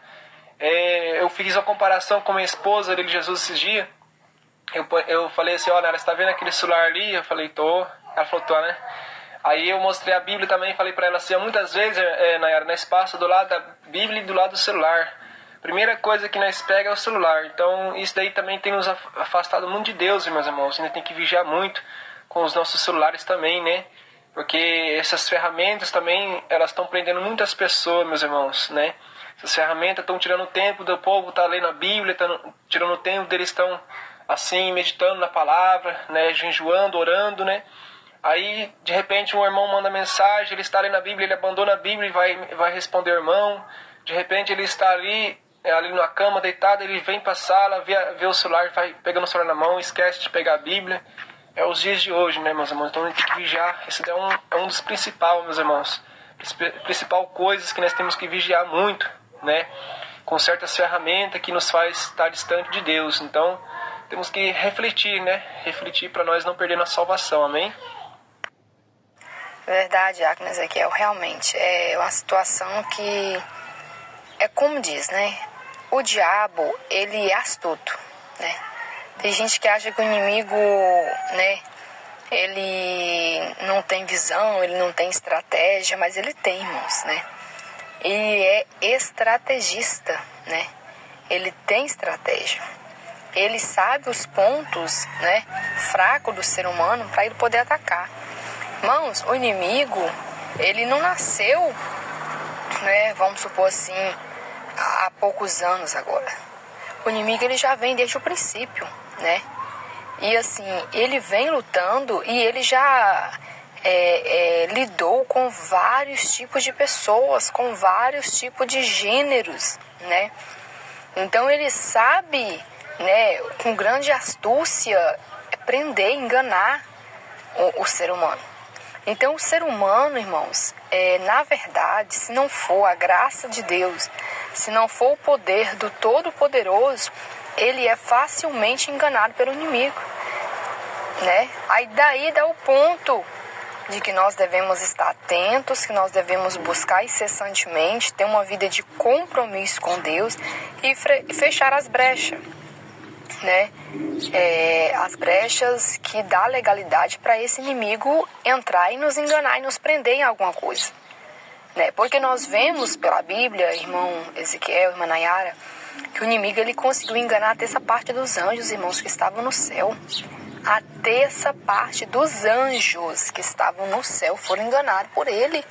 Eu fiz uma comparação com minha esposa ali de Jesus esses dias. Eu falei assim: olha, você está vendo aquele celular ali? Eu falei: tô. Ela falou: tô, né? Aí eu mostrei a Bíblia também, falei para ela assim: muitas vezes, Nayara, nós passa do lado da Bíblia e do lado do celular. Primeira coisa que nós pega é o celular. Então isso daí também tem nos afastado muito de Deus, meus irmãos. A gente tem que vigiar muito com os nossos celulares também, né? Porque essas ferramentas também, elas estão prendendo muitas pessoas, meus irmãos, né? Essas ferramentas estão tirando o tempo do povo, tá lendo a Bíblia, estão tirando o tempo deles, estão assim, meditando na palavra, né? Jejuando, orando, né? Aí, de repente, um irmão manda mensagem, ele está lendo a Bíblia, ele abandona a Bíblia e vai responder o irmão. De repente, ele está ali na cama, deitado, ele vem para a sala, vê o celular, vai pegando o celular na mão, esquece de pegar a Bíblia. É os dias de hoje, né, meus irmãos? Então a gente tem que vigiar. Esse é um dos principais, meus irmãos. Principal coisas que nós temos que vigiar muito, né? Com certas ferramentas que nos faz estar distante de Deus. Então temos que refletir, né? Refletir para nós não perder nossa salvação, amém? Verdade, Diácono Ezequiel, realmente é uma situação que é como diz, né? O diabo, ele é astuto, né? Tem gente que acha que o inimigo, né, ele não tem visão, ele não tem estratégia, mas ele tem, irmãos, né? Ele é estrategista, né? Ele tem estratégia. Ele sabe os pontos, né, fracos do ser humano para ele poder atacar. Irmãos, o inimigo, ele não nasceu, né, vamos supor assim, há poucos anos agora. O inimigo, ele já vem desde o princípio, né? E assim, ele vem lutando e ele já lidou com vários tipos de pessoas, com vários tipos de gêneros, né? Então ele sabe, né, com grande astúcia, prender, enganar o ser humano. Então o ser humano, irmãos, na verdade, se não for a graça de Deus, se não for o poder do Todo-Poderoso, ele é facilmente enganado pelo inimigo, né? Aí daí dá o ponto de que nós devemos estar atentos, que nós devemos buscar incessantemente, ter uma vida de compromisso com Deus e fechar as brechas, né? As brechas que dá legalidade para esse inimigo entrar e nos enganar e nos prender em alguma coisa, né? Porque nós vemos pela Bíblia, irmão Ezequiel, irmã Nayara, que o inimigo, ele conseguiu enganar até essa parte dos anjos, irmãos, que estavam no céu. A terça parte dos anjos que estavam no céu foram enganados por ele.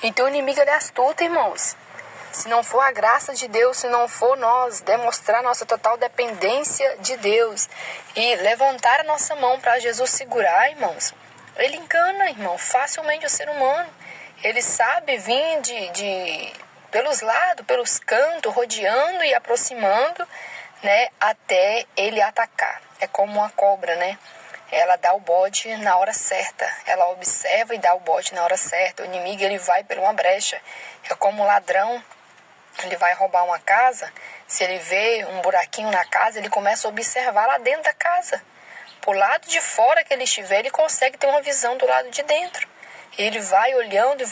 Então o inimigo, ele é astuto, irmãos. Se não for a graça de Deus, se não for nós demonstrar nossa total dependência de Deus e levantar a nossa mão para Jesus segurar, irmãos, ele engana, irmão, facilmente o ser humano. Ele sabe vir pelos lados, pelos cantos, rodeando e aproximando, né, até ele atacar. É como uma cobra, né? Ela dá o bote na hora certa. Ela observa e dá o bote na hora certa. O inimigo, ele vai por uma brecha. É como um ladrão. Ele vai roubar uma casa. Se ele vê um buraquinho na casa, ele começa a observar lá dentro da casa. Por lado de fora que ele estiver, ele consegue ter uma visão do lado de dentro. Ele vai olhando,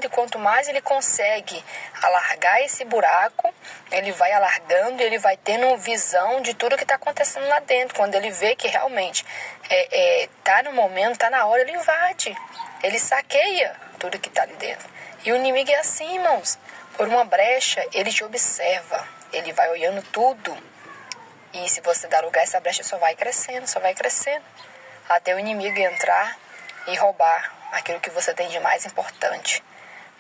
e quanto mais ele consegue alargar esse buraco, ele vai alargando e ele vai tendo visão de tudo que está acontecendo lá dentro. Quando ele vê que realmente está no momento, está na hora, ele invade. Ele saqueia tudo que está ali dentro. E o inimigo é assim, irmãos. Por uma brecha, ele te observa. Ele vai olhando tudo. E se você dar lugar, essa brecha só vai crescendo, até o inimigo entrar e roubar aquilo que você tem de mais importante.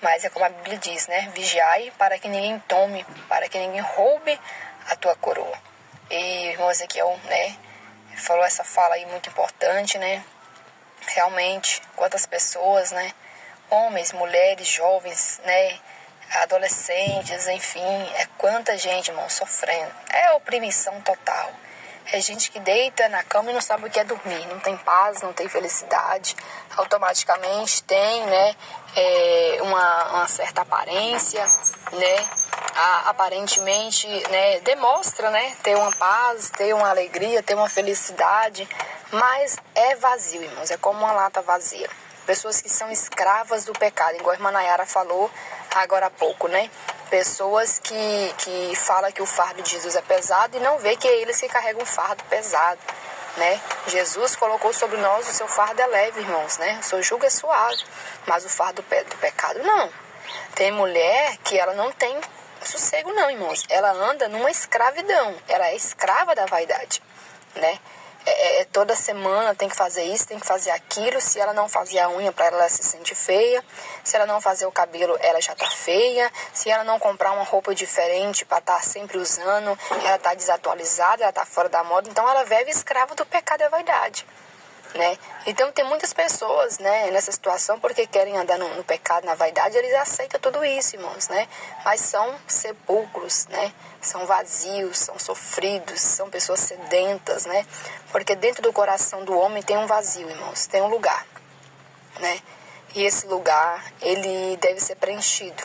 Mas é como a Bíblia diz, né? Vigiai para que ninguém tome, para que ninguém roube a tua coroa. E o irmão Ezequiel, né, falou essa fala aí muito importante, né? Realmente, quantas pessoas, né, homens, mulheres, jovens, né, adolescentes, enfim, quanta gente, irmão, sofrendo. É opressão total. É gente que deita na cama e não sabe o que é dormir, não tem paz, não tem felicidade, automaticamente tem, né, uma certa aparência, né, aparentemente, né, demonstra, né, ter uma paz, ter uma alegria, ter uma felicidade, mas é vazio, irmãos, é como uma lata vazia. Pessoas que são escravas do pecado, igual a irmã Nayara falou agora há pouco, né? Pessoas que falam que o fardo de Jesus é pesado e não vê que é eles que carregam um fardo pesado, né? Jesus colocou sobre nós o seu fardo é leve, irmãos, né? O seu jugo é suave, mas o fardo do pecado não. Tem mulher que ela não tem sossego não, irmãos. Ela anda numa escravidão, ela é escrava da vaidade, né? Toda semana tem que fazer isso, tem que fazer aquilo. Se ela não fazer a unha para ela se sente feia. Se ela não fazer o cabelo, ela já tá feia. Se ela não comprar uma roupa diferente para estar sempre usando, ela tá desatualizada, ela tá fora da moda. Então ela vive escrava do pecado e da vaidade, né? Então tem muitas pessoas, né, nessa situação porque querem andar no pecado, na vaidade, eles aceitam tudo isso, irmãos, né? Mas são sepulcros, né? São vazios, são sofridos, são pessoas sedentas, né? Porque dentro do coração do homem tem um vazio, irmãos, tem um lugar, né? E esse lugar, ele deve ser preenchido,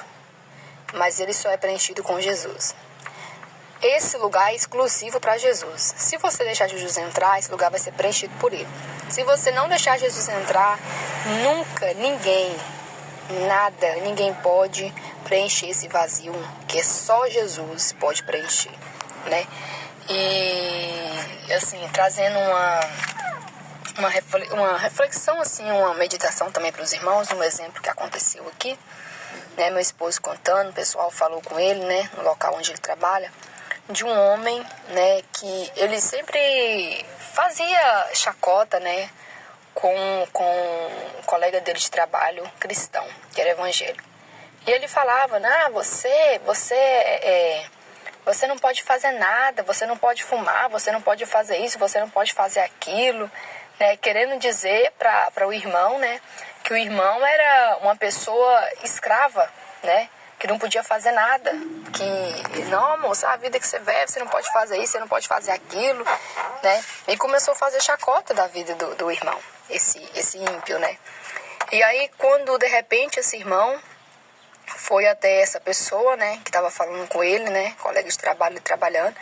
mas ele só é preenchido com Jesus. Esse lugar é exclusivo para Jesus. Se você deixar Jesus entrar, esse lugar vai ser preenchido por ele. Se você não deixar Jesus entrar, nunca, ninguém, nada, ninguém pode preencher esse vazio que só Jesus pode preencher, né? E, assim, trazendo uma reflexão, assim, uma meditação também para os irmãos, um exemplo que aconteceu aqui, né? Meu esposo contando, o pessoal falou com ele, né, no local onde ele trabalha, de um homem, né, que ele sempre fazia chacota, né, com um colega dele de trabalho cristão, que era evangélico. E ele falava, você não pode fazer nada, você não pode fumar, você não pode fazer isso, você não pode fazer aquilo, né, querendo dizer para o irmão, né, que o irmão era uma pessoa escrava, né, que não podia fazer nada, que, não, moça, a vida que você vive, você não pode fazer isso, você não pode fazer aquilo, né? E começou a fazer chacota da vida do irmão, esse ímpio, né? E aí, quando, de repente, esse irmão foi até essa pessoa, né, que estava falando com ele, né, colega de trabalho, trabalhando,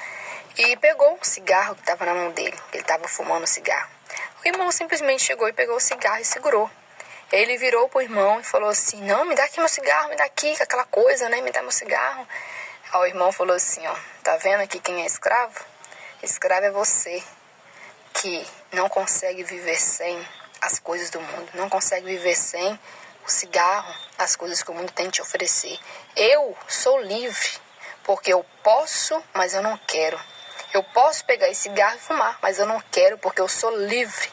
e pegou um cigarro que estava na mão dele, ele estava fumando cigarro. O irmão simplesmente chegou e pegou o cigarro e segurou. Ele virou pro irmão e falou assim, não, me dá aqui meu cigarro, me dá aqui, aquela coisa, né, me dá meu cigarro. Aí o irmão falou assim, ó, tá vendo aqui quem é escravo? Escravo é você, que não consegue viver sem as coisas do mundo, não consegue viver sem o cigarro, as coisas que o mundo tem te oferecer. Eu sou livre, porque eu posso, mas eu não quero. Eu posso pegar esse cigarro e fumar, mas eu não quero, porque eu sou livre.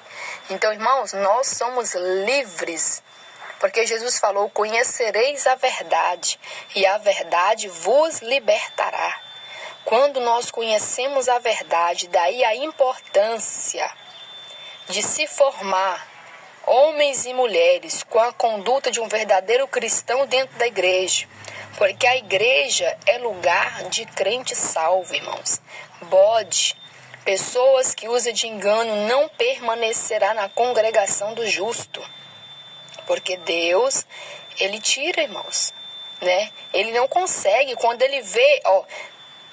Então, irmãos, nós somos livres, porque Jesus falou, conhecereis a verdade, e a verdade vos libertará. Quando nós conhecemos a verdade, daí a importância de se formar homens e mulheres com a conduta de um verdadeiro cristão dentro da igreja, porque a igreja é lugar de crente salvo, irmãos. Bode, pessoas que usam de engano não permanecerá na congregação do justo. Porque Deus, ele tira, irmãos, né? Ele não consegue, quando ele vê,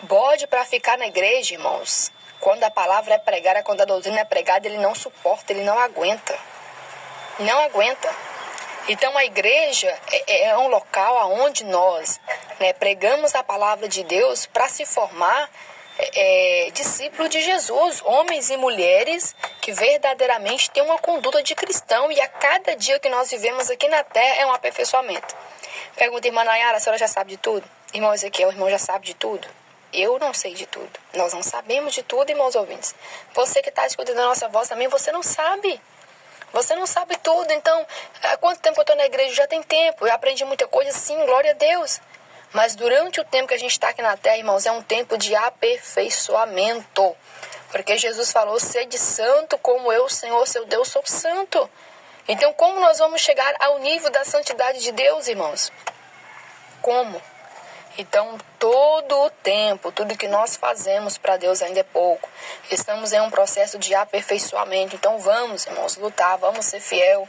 bode para ficar na igreja, irmãos. Quando a palavra é pregada, quando a doutrina é pregada, ele não suporta, ele não aguenta. Não aguenta. Então a igreja é um local onde nós, né, pregamos a palavra de Deus para se formar discípulo de Jesus, homens e mulheres que verdadeiramente têm uma conduta de cristão, e a cada dia que nós vivemos aqui na terra é um aperfeiçoamento. Pergunta, irmã Nayara, a senhora já sabe de tudo? Irmão Ezequiel, o irmão já sabe de tudo? Eu não sei de tudo. Nós não sabemos de tudo, irmãos ouvintes. Você que está escutando a nossa voz também, você não sabe. Você não sabe tudo. Então, há quanto tempo eu estou na igreja? Já tem tempo. Eu aprendi muita coisa, sim, glória a Deus. Mas durante o tempo que a gente está aqui na terra, irmãos, é um tempo de aperfeiçoamento. Porque Jesus falou, sede santo como eu, Senhor, seu Deus, sou santo. Então, como nós vamos chegar ao nível da santidade de Deus, irmãos? Como? Então, todo o tempo, tudo que nós fazemos para Deus ainda é pouco. Estamos em um processo de aperfeiçoamento. Então, vamos, irmãos, lutar, vamos ser fiel,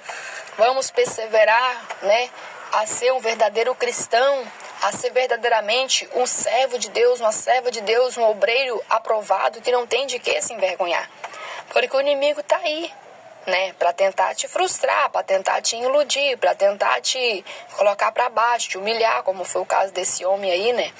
vamos perseverar, né, a ser um verdadeiro cristão, a ser verdadeiramente um servo de Deus, uma serva de Deus, um obreiro aprovado que não tem de que se envergonhar. Porque o inimigo está aí, né, para tentar te frustrar, para tentar te iludir, para tentar te colocar para baixo, te humilhar, como foi o caso desse homem aí, né,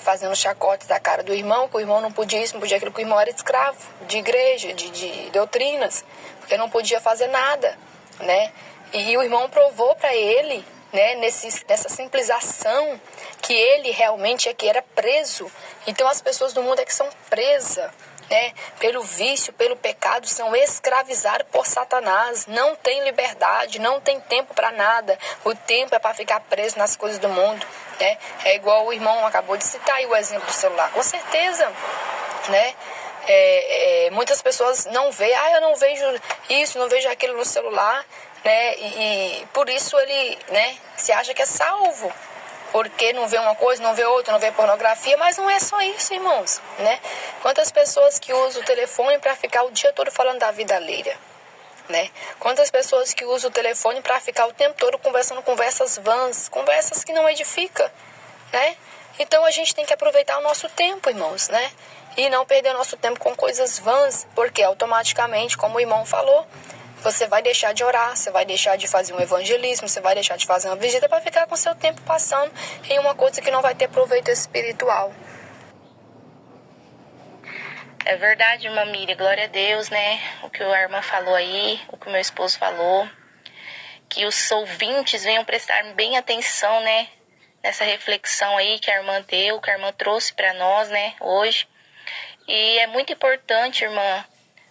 fazendo chacote da cara do irmão, que o irmão não podia isso, não podia aquilo, que o irmão era escravo de igreja, de doutrinas, porque não podia fazer nada, né, e o irmão provou para ele, né, nessa simples ação, que ele realmente é que era preso. Então as pessoas do mundo é que são presas, né, pelo vício, pelo pecado, são escravizados por Satanás, não tem liberdade, não tem tempo para nada, o tempo é para ficar preso nas coisas do mundo, né? É igual o irmão acabou de citar aí o exemplo do celular, com certeza, né? Muitas pessoas não veem, eu não vejo isso, não vejo aquilo no celular, né? E por isso ele, né, se acha que é salvo, porque não vê uma coisa, não vê outra, não vê pornografia, mas não é só isso, irmãos, né? Quantas pessoas que usam o telefone para ficar o dia todo falando da vida alheia, né? Quantas pessoas que usam o telefone para ficar o tempo todo conversando conversas vãs, conversas que não edificam, né? Então a gente tem que aproveitar o nosso tempo, irmãos, né? E não perder o nosso tempo com coisas vãs, porque automaticamente, como o irmão falou, você vai deixar de orar, você vai deixar de fazer um evangelismo, você vai deixar de fazer uma visita para ficar com seu tempo passando em uma coisa que não vai ter proveito espiritual. É verdade, irmã Miriam, glória a Deus, né? O que a irmã falou aí, o que o meu esposo falou, que os ouvintes venham prestar bem atenção, né? Nessa reflexão aí que a irmã deu, que a irmã trouxe para nós, né? Hoje. E é muito importante, irmã,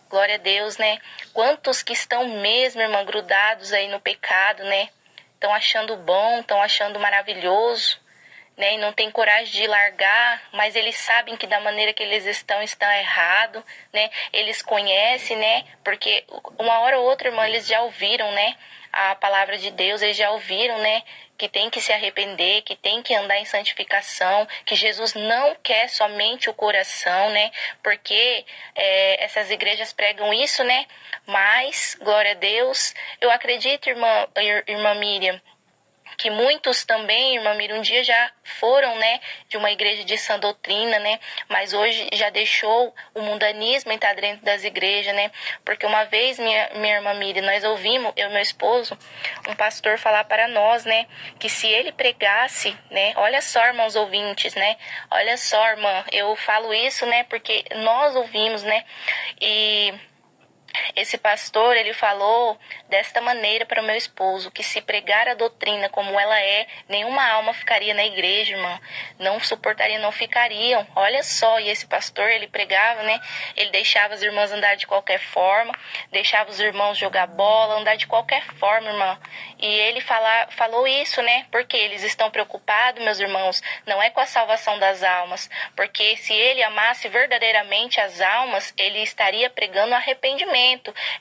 glória a Deus, né? Quantos que estão mesmo, irmã, grudados aí no pecado, né? Estão achando bom, estão achando maravilhoso, né? E não tem coragem de largar, mas eles sabem que da maneira que eles estão errado, né? Eles conhecem, né? Porque uma hora ou outra, irmã, eles já ouviram, né? A palavra de Deus, eles já ouviram, né? Que tem que se arrepender, que tem que andar em santificação, que Jesus não quer somente o coração, né? Porque essas igrejas pregam isso, né? Mas, glória a Deus, eu acredito, irmã Miriam, que muitos também, irmã Miriam, um dia já foram, né, de uma igreja de sã doutrina, né, mas hoje já deixou o mundanismo entrar dentro das igrejas, né, porque uma vez, minha irmã Miriam, nós ouvimos, eu e meu esposo, um pastor falar para nós, né, que se ele pregasse, né, olha só, irmãos ouvintes, né, olha só, irmã, eu falo isso, né, porque nós ouvimos, né, e esse pastor, ele falou desta maneira para o meu esposo, que se pregar a doutrina como ela é, nenhuma alma ficaria na igreja, irmã. Não suportaria, não ficariam. Olha só, e esse pastor, ele pregava, né? Ele deixava as irmãs andar de qualquer forma, deixava os irmãos jogar bola, andar de qualquer forma, irmã. E ele falou isso, né? Porque eles estão preocupados, meus irmãos, não é com a salvação das almas. Porque se ele amasse verdadeiramente as almas, ele estaria pregando arrependimento.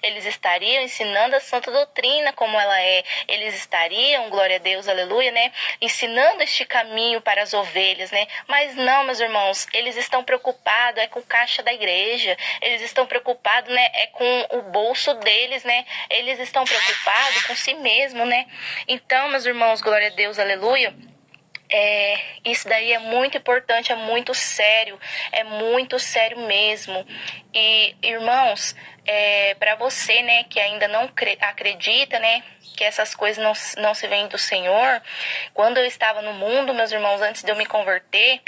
Eles estariam ensinando a santa doutrina como ela é. Eles estariam, glória a Deus, aleluia, né? Ensinando este caminho para as ovelhas, né? Mas não, meus irmãos, eles estão preocupados com o caixa da igreja. Eles estão preocupados, né? Com o bolso deles, né? Eles estão preocupados com si mesmo, né? Então, meus irmãos, glória a Deus, aleluia. Isso daí é muito importante, é muito sério mesmo. E, irmãos, para você, né, que ainda não acredita, né, que essas coisas não se vêm do Senhor, quando eu estava no mundo, meus irmãos, antes de eu me converter,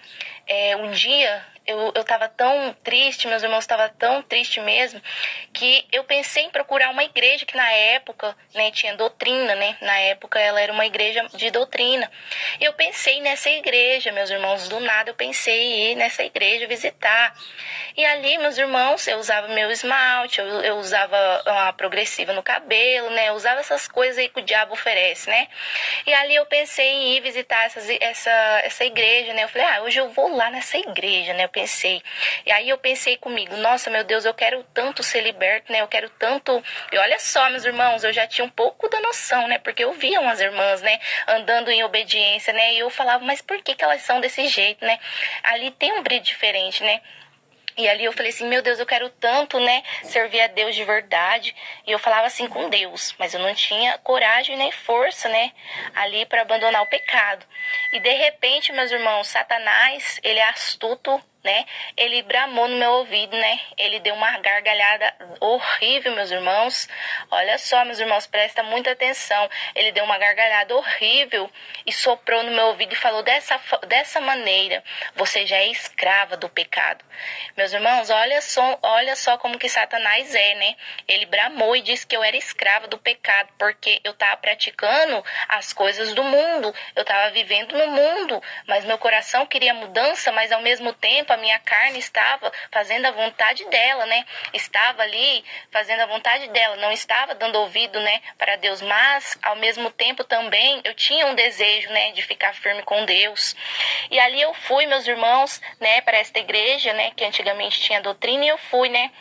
um dia eu estava tão triste, meus irmãos, estava tão triste mesmo, que eu pensei em procurar uma igreja que na época, né, tinha doutrina, né, na época ela era uma igreja de doutrina. Eu pensei nessa igreja, meus irmãos, do nada eu pensei em ir nessa igreja visitar. E ali, meus irmãos, eu usava meu esmalte, eu usava uma progressiva no cabelo, né? Eu usava essas coisas aí que o diabo oferece, né? E ali eu pensei em ir visitar essa igreja, né? Eu falei, hoje eu vou lá nessa igreja, né? Eu pensei. E aí eu pensei comigo, nossa, meu Deus, eu quero tanto ser liberto, né? Eu quero tanto... E olha só, meus irmãos, eu já tinha um pouco da noção, né? Porque eu via umas irmãs, né? Andando em obediência, né? E eu falava, mas por que elas são desse jeito, né? Ali tem um brilho diferente, né? E ali eu falei assim, meu Deus, eu quero tanto, né, servir a Deus de verdade. E eu falava assim com Deus, mas eu não tinha coragem nem força, né, ali para abandonar o pecado. E de repente, meus irmãos, Satanás, ele é astuto, né? Ele bramou no meu ouvido, né? Ele deu uma gargalhada horrível, meus irmãos. Olha só, meus irmãos, presta muita atenção. Ele deu uma gargalhada horrível e soprou no meu ouvido e falou dessa maneira: você já é escrava do pecado. Meus irmãos, olha só como que Satanás é, né? Ele bramou e disse que eu era escrava do pecado, porque eu estava praticando as coisas do mundo. Eu estava vivendo no mundo, mas meu coração queria mudança, mas ao mesmo tempo a minha carne estava fazendo a vontade dela, né? Estava ali fazendo a vontade dela, não estava dando ouvido, né, para Deus, mas ao mesmo tempo também eu tinha um desejo, né, de ficar firme com Deus. E ali eu fui, meus irmãos, né, para esta igreja, né, que antigamente tinha doutrina, e eu fui, né.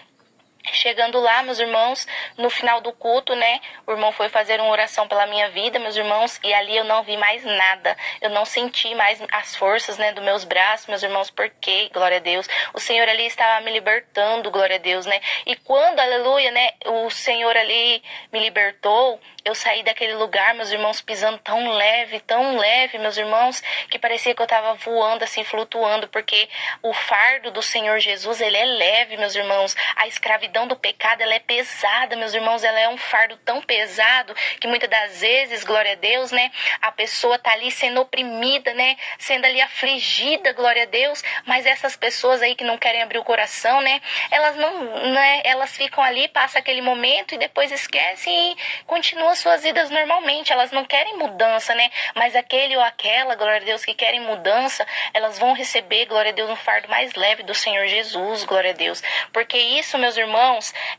Chegando lá, meus irmãos, no final do culto, né, o irmão foi fazer uma oração pela minha vida, meus irmãos, e ali eu não vi mais nada. Eu não senti mais as forças, né, dos meus braços, meus irmãos, porque, glória a Deus, o Senhor ali estava me libertando, glória a Deus, né. E quando, aleluia, né, o Senhor ali me libertou, eu saí daquele lugar, meus irmãos, pisando tão leve, meus irmãos, que parecia que eu estava voando, assim, flutuando, porque o fardo do Senhor Jesus, ele é leve, meus irmãos. A escravidão do pecado, ela é pesada, meus irmãos, ela é um fardo tão pesado que muitas das vezes, glória a Deus, né, a pessoa tá ali sendo oprimida, né, sendo ali afligida, glória a Deus, mas essas pessoas aí que não querem abrir o coração, né, elas não, né, elas ficam ali, passa aquele momento e depois esquecem e continuam suas vidas normalmente. Elas não querem mudança, né, mas aquele ou aquela, glória a Deus, que querem mudança, elas vão receber, glória a Deus, um fardo mais leve do Senhor Jesus, glória a Deus, porque isso, meus irmãos,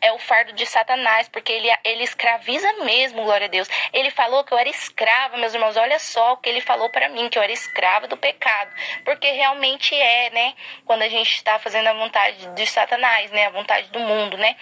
é o fardo de Satanás, porque ele escraviza mesmo, glória a Deus. Ele falou que eu era escrava, meus irmãos, olha só o que ele falou para mim, que eu era escrava do pecado, porque realmente é, né, quando a gente está fazendo a vontade de Satanás, né, a vontade do mundo, né.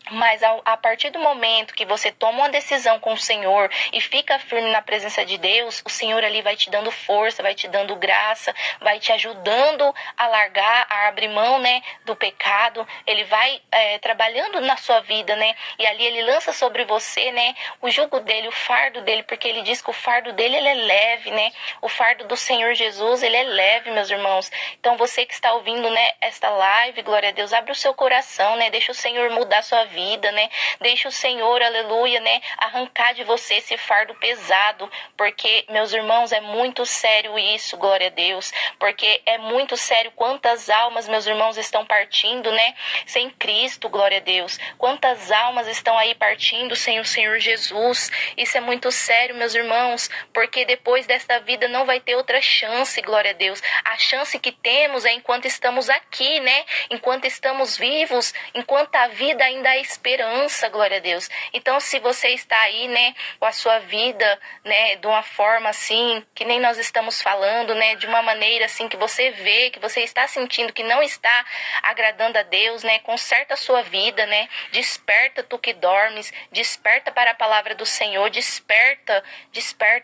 Mas a partir do momento que você toma uma decisão com o Senhor e fica firme na presença de Deus, o Senhor ali vai te dando força, vai te dando graça, vai te ajudando a largar, a abrir mão, né, do pecado. Ele vai trabalhando na sua vida, né, e ali ele lança sobre você, né, o jugo dele, o fardo dele, porque ele diz que o fardo dele, ele é leve, né, o fardo do Senhor Jesus, ele é leve, meus irmãos. Então você que está ouvindo, né, esta live, glória a Deus, abre o seu coração, né, deixa o Senhor mudar a sua vida, né? Deixa o Senhor, aleluia, né, arrancar de você esse fardo pesado, porque, meus irmãos, é muito sério isso, glória a Deus, porque é muito sério quantas almas, meus irmãos, estão partindo, né, sem Cristo, glória a Deus. Quantas almas estão aí partindo sem o Senhor Jesus. Isso é muito sério, meus irmãos, porque depois desta vida não vai ter outra chance, glória a Deus. A chance que temos é enquanto estamos aqui, né, enquanto estamos vivos, enquanto a vida ainda é esperança, glória a Deus. Então, se você está aí, né, com a sua vida, né, de uma forma assim, que nem nós estamos falando, né, de uma maneira assim que você vê, que você está sentindo que não está agradando a Deus, né, conserta a sua vida, né, desperta tu que dormes, desperta para a palavra do Senhor, desperta,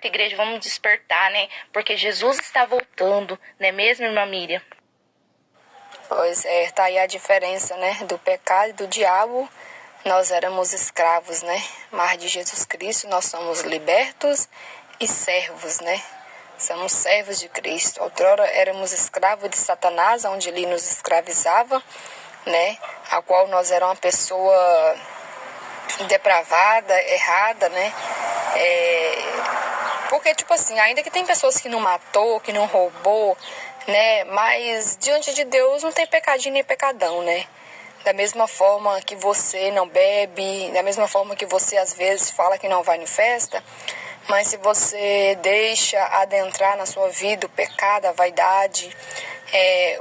igreja, vamos despertar, né, porque Jesus está voltando, não é mesmo, irmã Miriam? Pois é, tá aí a diferença, né, do pecado e do diabo. Nós éramos escravos, né? Mas de Jesus Cristo nós somos libertos e servos, né? Somos servos de Cristo. Outrora éramos escravos de Satanás, onde ele nos escravizava, né? A qual nós era uma pessoa depravada, errada, né? Porque, tipo assim, ainda que tem pessoas que não matou, que não roubou, né? Mas diante de Deus não tem pecadinho nem pecadão, né? Da mesma forma que você não bebe, da mesma forma que você às vezes fala que não vai em festa, mas se você deixa adentrar na sua vida o pecado, a vaidade,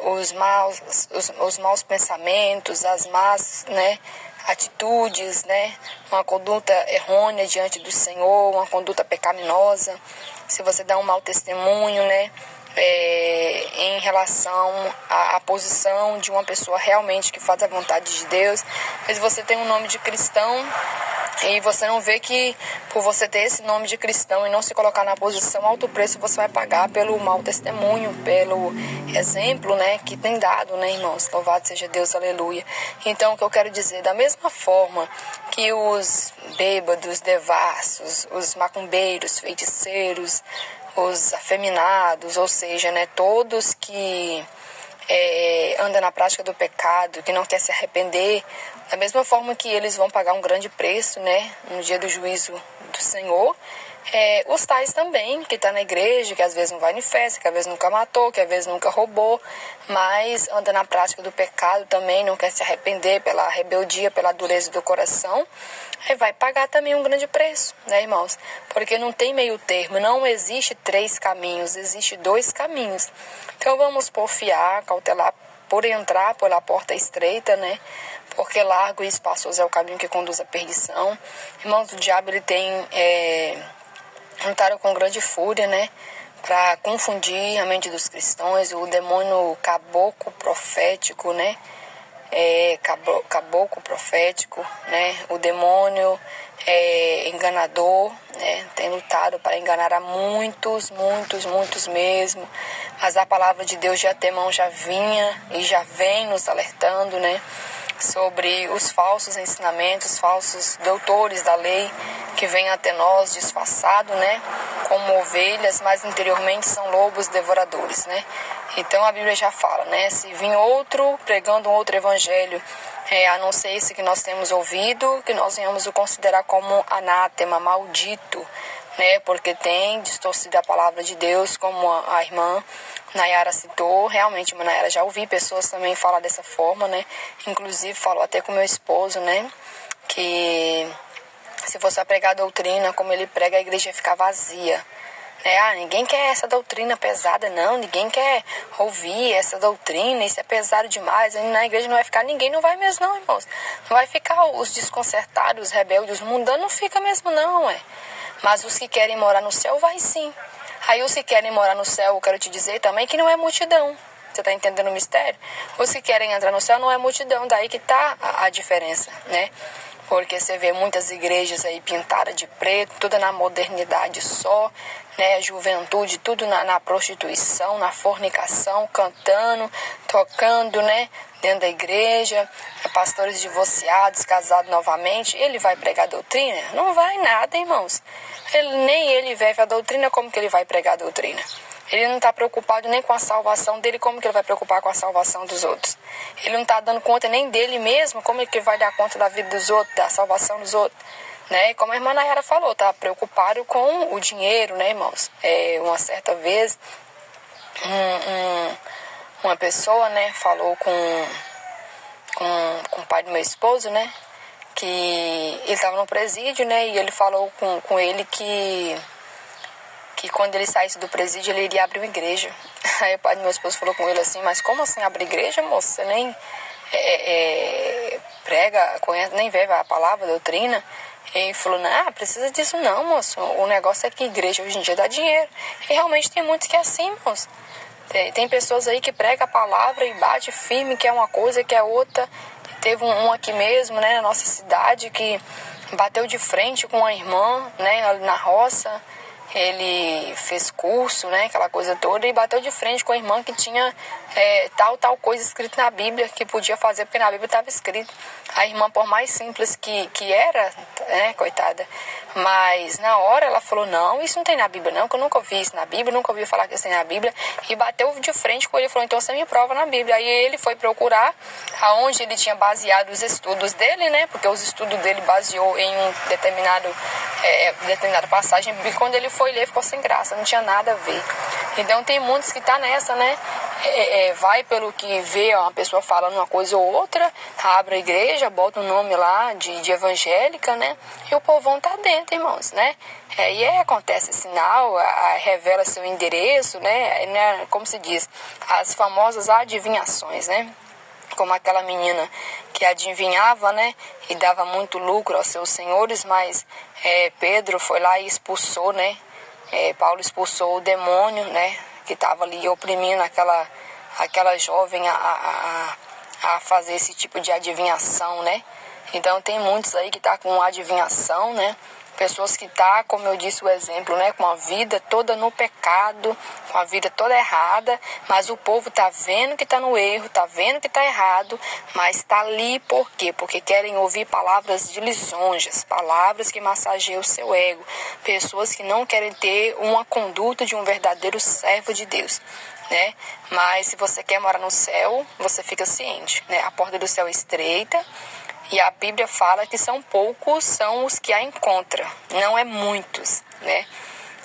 os maus pensamentos, as más, né, atitudes, né, uma conduta errônea diante do Senhor, uma conduta pecaminosa, se você dá um mau testemunho, né, em relação à posição de uma pessoa realmente que faz a vontade de Deus, mas você tem um nome de cristão e você não vê que por você ter esse nome de cristão e não se colocar na posição, alto preço você vai pagar pelo mau testemunho, pelo exemplo, né, que tem dado, né, irmãos? Louvado seja Deus, aleluia. Então, o que eu quero dizer, da mesma forma que os bêbados, devassos, os macumbeiros, feiticeiros, os afeminados, ou seja, né, todos que andam na prática do pecado, que não quer se arrepender, da mesma forma que eles vão pagar um grande preço, né, no dia do juízo do Senhor, os tais também, que está na igreja, que às vezes não vai em festa, que às vezes nunca matou, que às vezes nunca roubou, mas anda na prática do pecado também, não quer se arrepender pela rebeldia, pela dureza do coração, vai pagar também um grande preço, né, irmãos? Porque não tem meio termo, não existe 3 caminhos, existe 2 caminhos. Então vamos porfiar, cautelar por entrar pela porta estreita, né? Porque largo e espaçoso é o caminho que conduz à perdição. Irmãos, o diabo ele tem lutado com grande fúria, né? Para confundir a mente dos cristãos, o demônio caboclo profético, né? Caboclo profético, né? O demônio enganador, né? Tem lutado para enganar a muitos mesmo. Mas a palavra de Deus de antemão já vinha e já vem nos alertando, né? Sobre os falsos ensinamentos, falsos doutores da lei que vêm até nós disfarçado, né, como ovelhas, mas interiormente são lobos devoradores, né? Então a Bíblia já fala, né, se vir outro pregando um outro evangelho, a não ser esse que nós temos ouvido, que nós venhamos o considerar como anátema, maldito, né, porque tem distorcido a palavra de Deus, como a irmã Nayara citou. Realmente, Nayara, já ouvi pessoas também falar dessa forma, né? Inclusive, falou até com meu esposo, né? Que se fosse a pregar a doutrina, como ele prega, a igreja ia ficar vazia. Ninguém quer essa doutrina pesada, não. Ninguém quer ouvir essa doutrina, isso é pesado demais. Na igreja não vai ficar ninguém, não vai mesmo não, irmãos. Não vai ficar os desconcertados, os rebeldes, os mundanos, não fica mesmo não, Mas os que querem morar no céu, vai sim. Aí os que querem morar no céu, eu quero te dizer também que não é multidão. Você está entendendo o mistério? Os que querem entrar no céu não é multidão, daí que está a diferença, né? Porque você vê muitas igrejas aí pintadas de preto, tudo na modernidade só, né? Juventude, tudo na prostituição, na fornicação, cantando, tocando, né? Dentro da igreja, pastores divorciados, casados novamente. Ele vai pregar doutrina? Não vai nada, irmãos. Nem ele vive a doutrina, como que ele vai pregar a doutrina? Ele não está preocupado nem com a salvação dele, como que ele vai preocupar com a salvação dos outros? Ele não está dando conta nem dele mesmo, como é que ele vai dar conta da vida dos outros, da salvação dos outros? Né? E como a irmã Nayara falou, está preocupado com o dinheiro, né, irmãos? Uma certa vez, uma pessoa, né, falou com o pai do meu esposo, né, que ele estava no presídio, né, e ele falou com ele que quando ele saísse do presídio ele iria abrir uma igreja. Aí o pai do meu esposo falou com ele assim, mas como assim abrir igreja, moço? Você nem prega, conhece, nem vive a palavra, a doutrina? E ele falou, não, precisa disso não, moço. O negócio é que a igreja hoje em dia dá dinheiro. E realmente tem muitos que é assim, moço. Tem pessoas aí que pregam a palavra e bate firme, que é uma coisa, que é outra. Teve um aqui mesmo, né, na nossa cidade, que bateu de frente com uma irmã, né, ali na roça. Ele fez curso, né, aquela coisa toda, e bateu de frente com a irmã que tinha tal coisa escrito na Bíblia, que podia fazer, porque na Bíblia estava escrito. A irmã, por mais simples que era, né, coitada, mas na hora ela falou, não, isso não tem na Bíblia não, que eu nunca ouvi isso na Bíblia, nunca ouvi falar que isso tem na Bíblia, e bateu de frente com ele e falou, então você me prova na Bíblia. Aí ele foi procurar aonde ele tinha baseado os estudos dele, né, porque os estudos dele baseou em um determinada passagem, e quando ele foi ler, ficou sem graça, não tinha nada a ver. Então tem muitos que tá nessa, né, vai pelo que vê uma pessoa falando uma coisa ou outra, abre a igreja, bota o nome lá de evangélica, né? E o povão tá dentro, irmãos, né? E aí acontece sinal, revela seu endereço, né? Como se diz, as famosas adivinhações, né? Como aquela menina que adivinhava, né? E dava muito lucro aos seus senhores, mas Pedro foi lá e expulsou, né? Paulo expulsou o demônio, né? Que estava ali oprimindo aquela jovem a fazer esse tipo de adivinhação, né? Então tem muitos aí que tá com adivinhação, né? Pessoas que tá, como eu disse o exemplo, né, com a vida toda no pecado, com a vida toda errada, mas o povo tá vendo que tá no erro, tá vendo que tá errado, mas tá ali por quê? Porque querem ouvir palavras de lisonjas, palavras que massageiam o seu ego, pessoas que não querem ter uma conduta de um verdadeiro servo de Deus, né? Mas se você quer morar no céu, você fica ciente, né? A porta do céu é estreita. E a Bíblia fala que poucos são os que a encontram, não é muitos, né?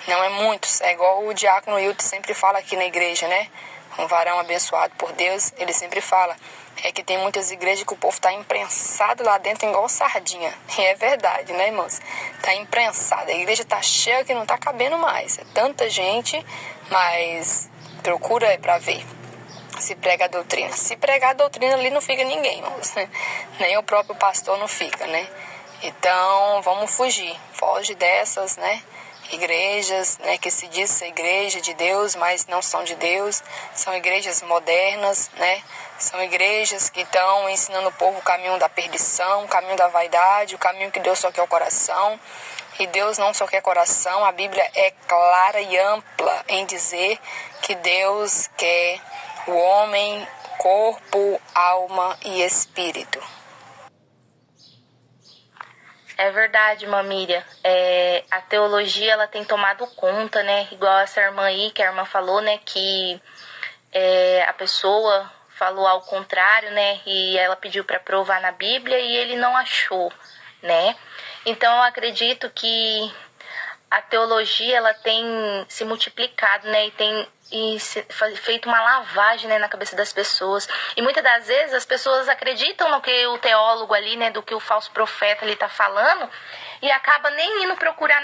Não é muitos, é igual o diácono Hilton sempre fala aqui na igreja, né? Um varão abençoado por Deus, ele sempre fala, que tem muitas igrejas que o povo está imprensado lá dentro igual sardinha. E é verdade, né, irmãos? Está imprensado, a igreja está cheia que não está cabendo mais. É tanta gente, mas procura para ver. Se prega a doutrina. Se pregar a doutrina ali não fica ninguém, irmãos. Nem o próprio pastor não fica, né? Então, vamos fugir. Foge dessas, né? Igrejas, né? Que se diz ser igreja de Deus, mas não são de Deus. São igrejas modernas, né? São igrejas que estão ensinando o povo o caminho da perdição, o caminho da vaidade, o caminho que Deus só quer o coração. E Deus não só quer coração. A Bíblia é clara e ampla em dizer que Deus quer o homem, corpo, alma e espírito. É verdade, Mamília. A teologia, ela tem tomado conta, né? Igual essa irmã aí, que a irmã falou, né? Que a pessoa falou ao contrário, né? E ela pediu para provar na Bíblia e ele não achou, né? Então, eu acredito que a teologia, ela tem se multiplicado, né? E feito uma lavagem, né, na cabeça das pessoas. E muitas das vezes as pessoas acreditam no que o teólogo ali, né, do que o falso profeta ali tá falando, e acaba nem indo procurar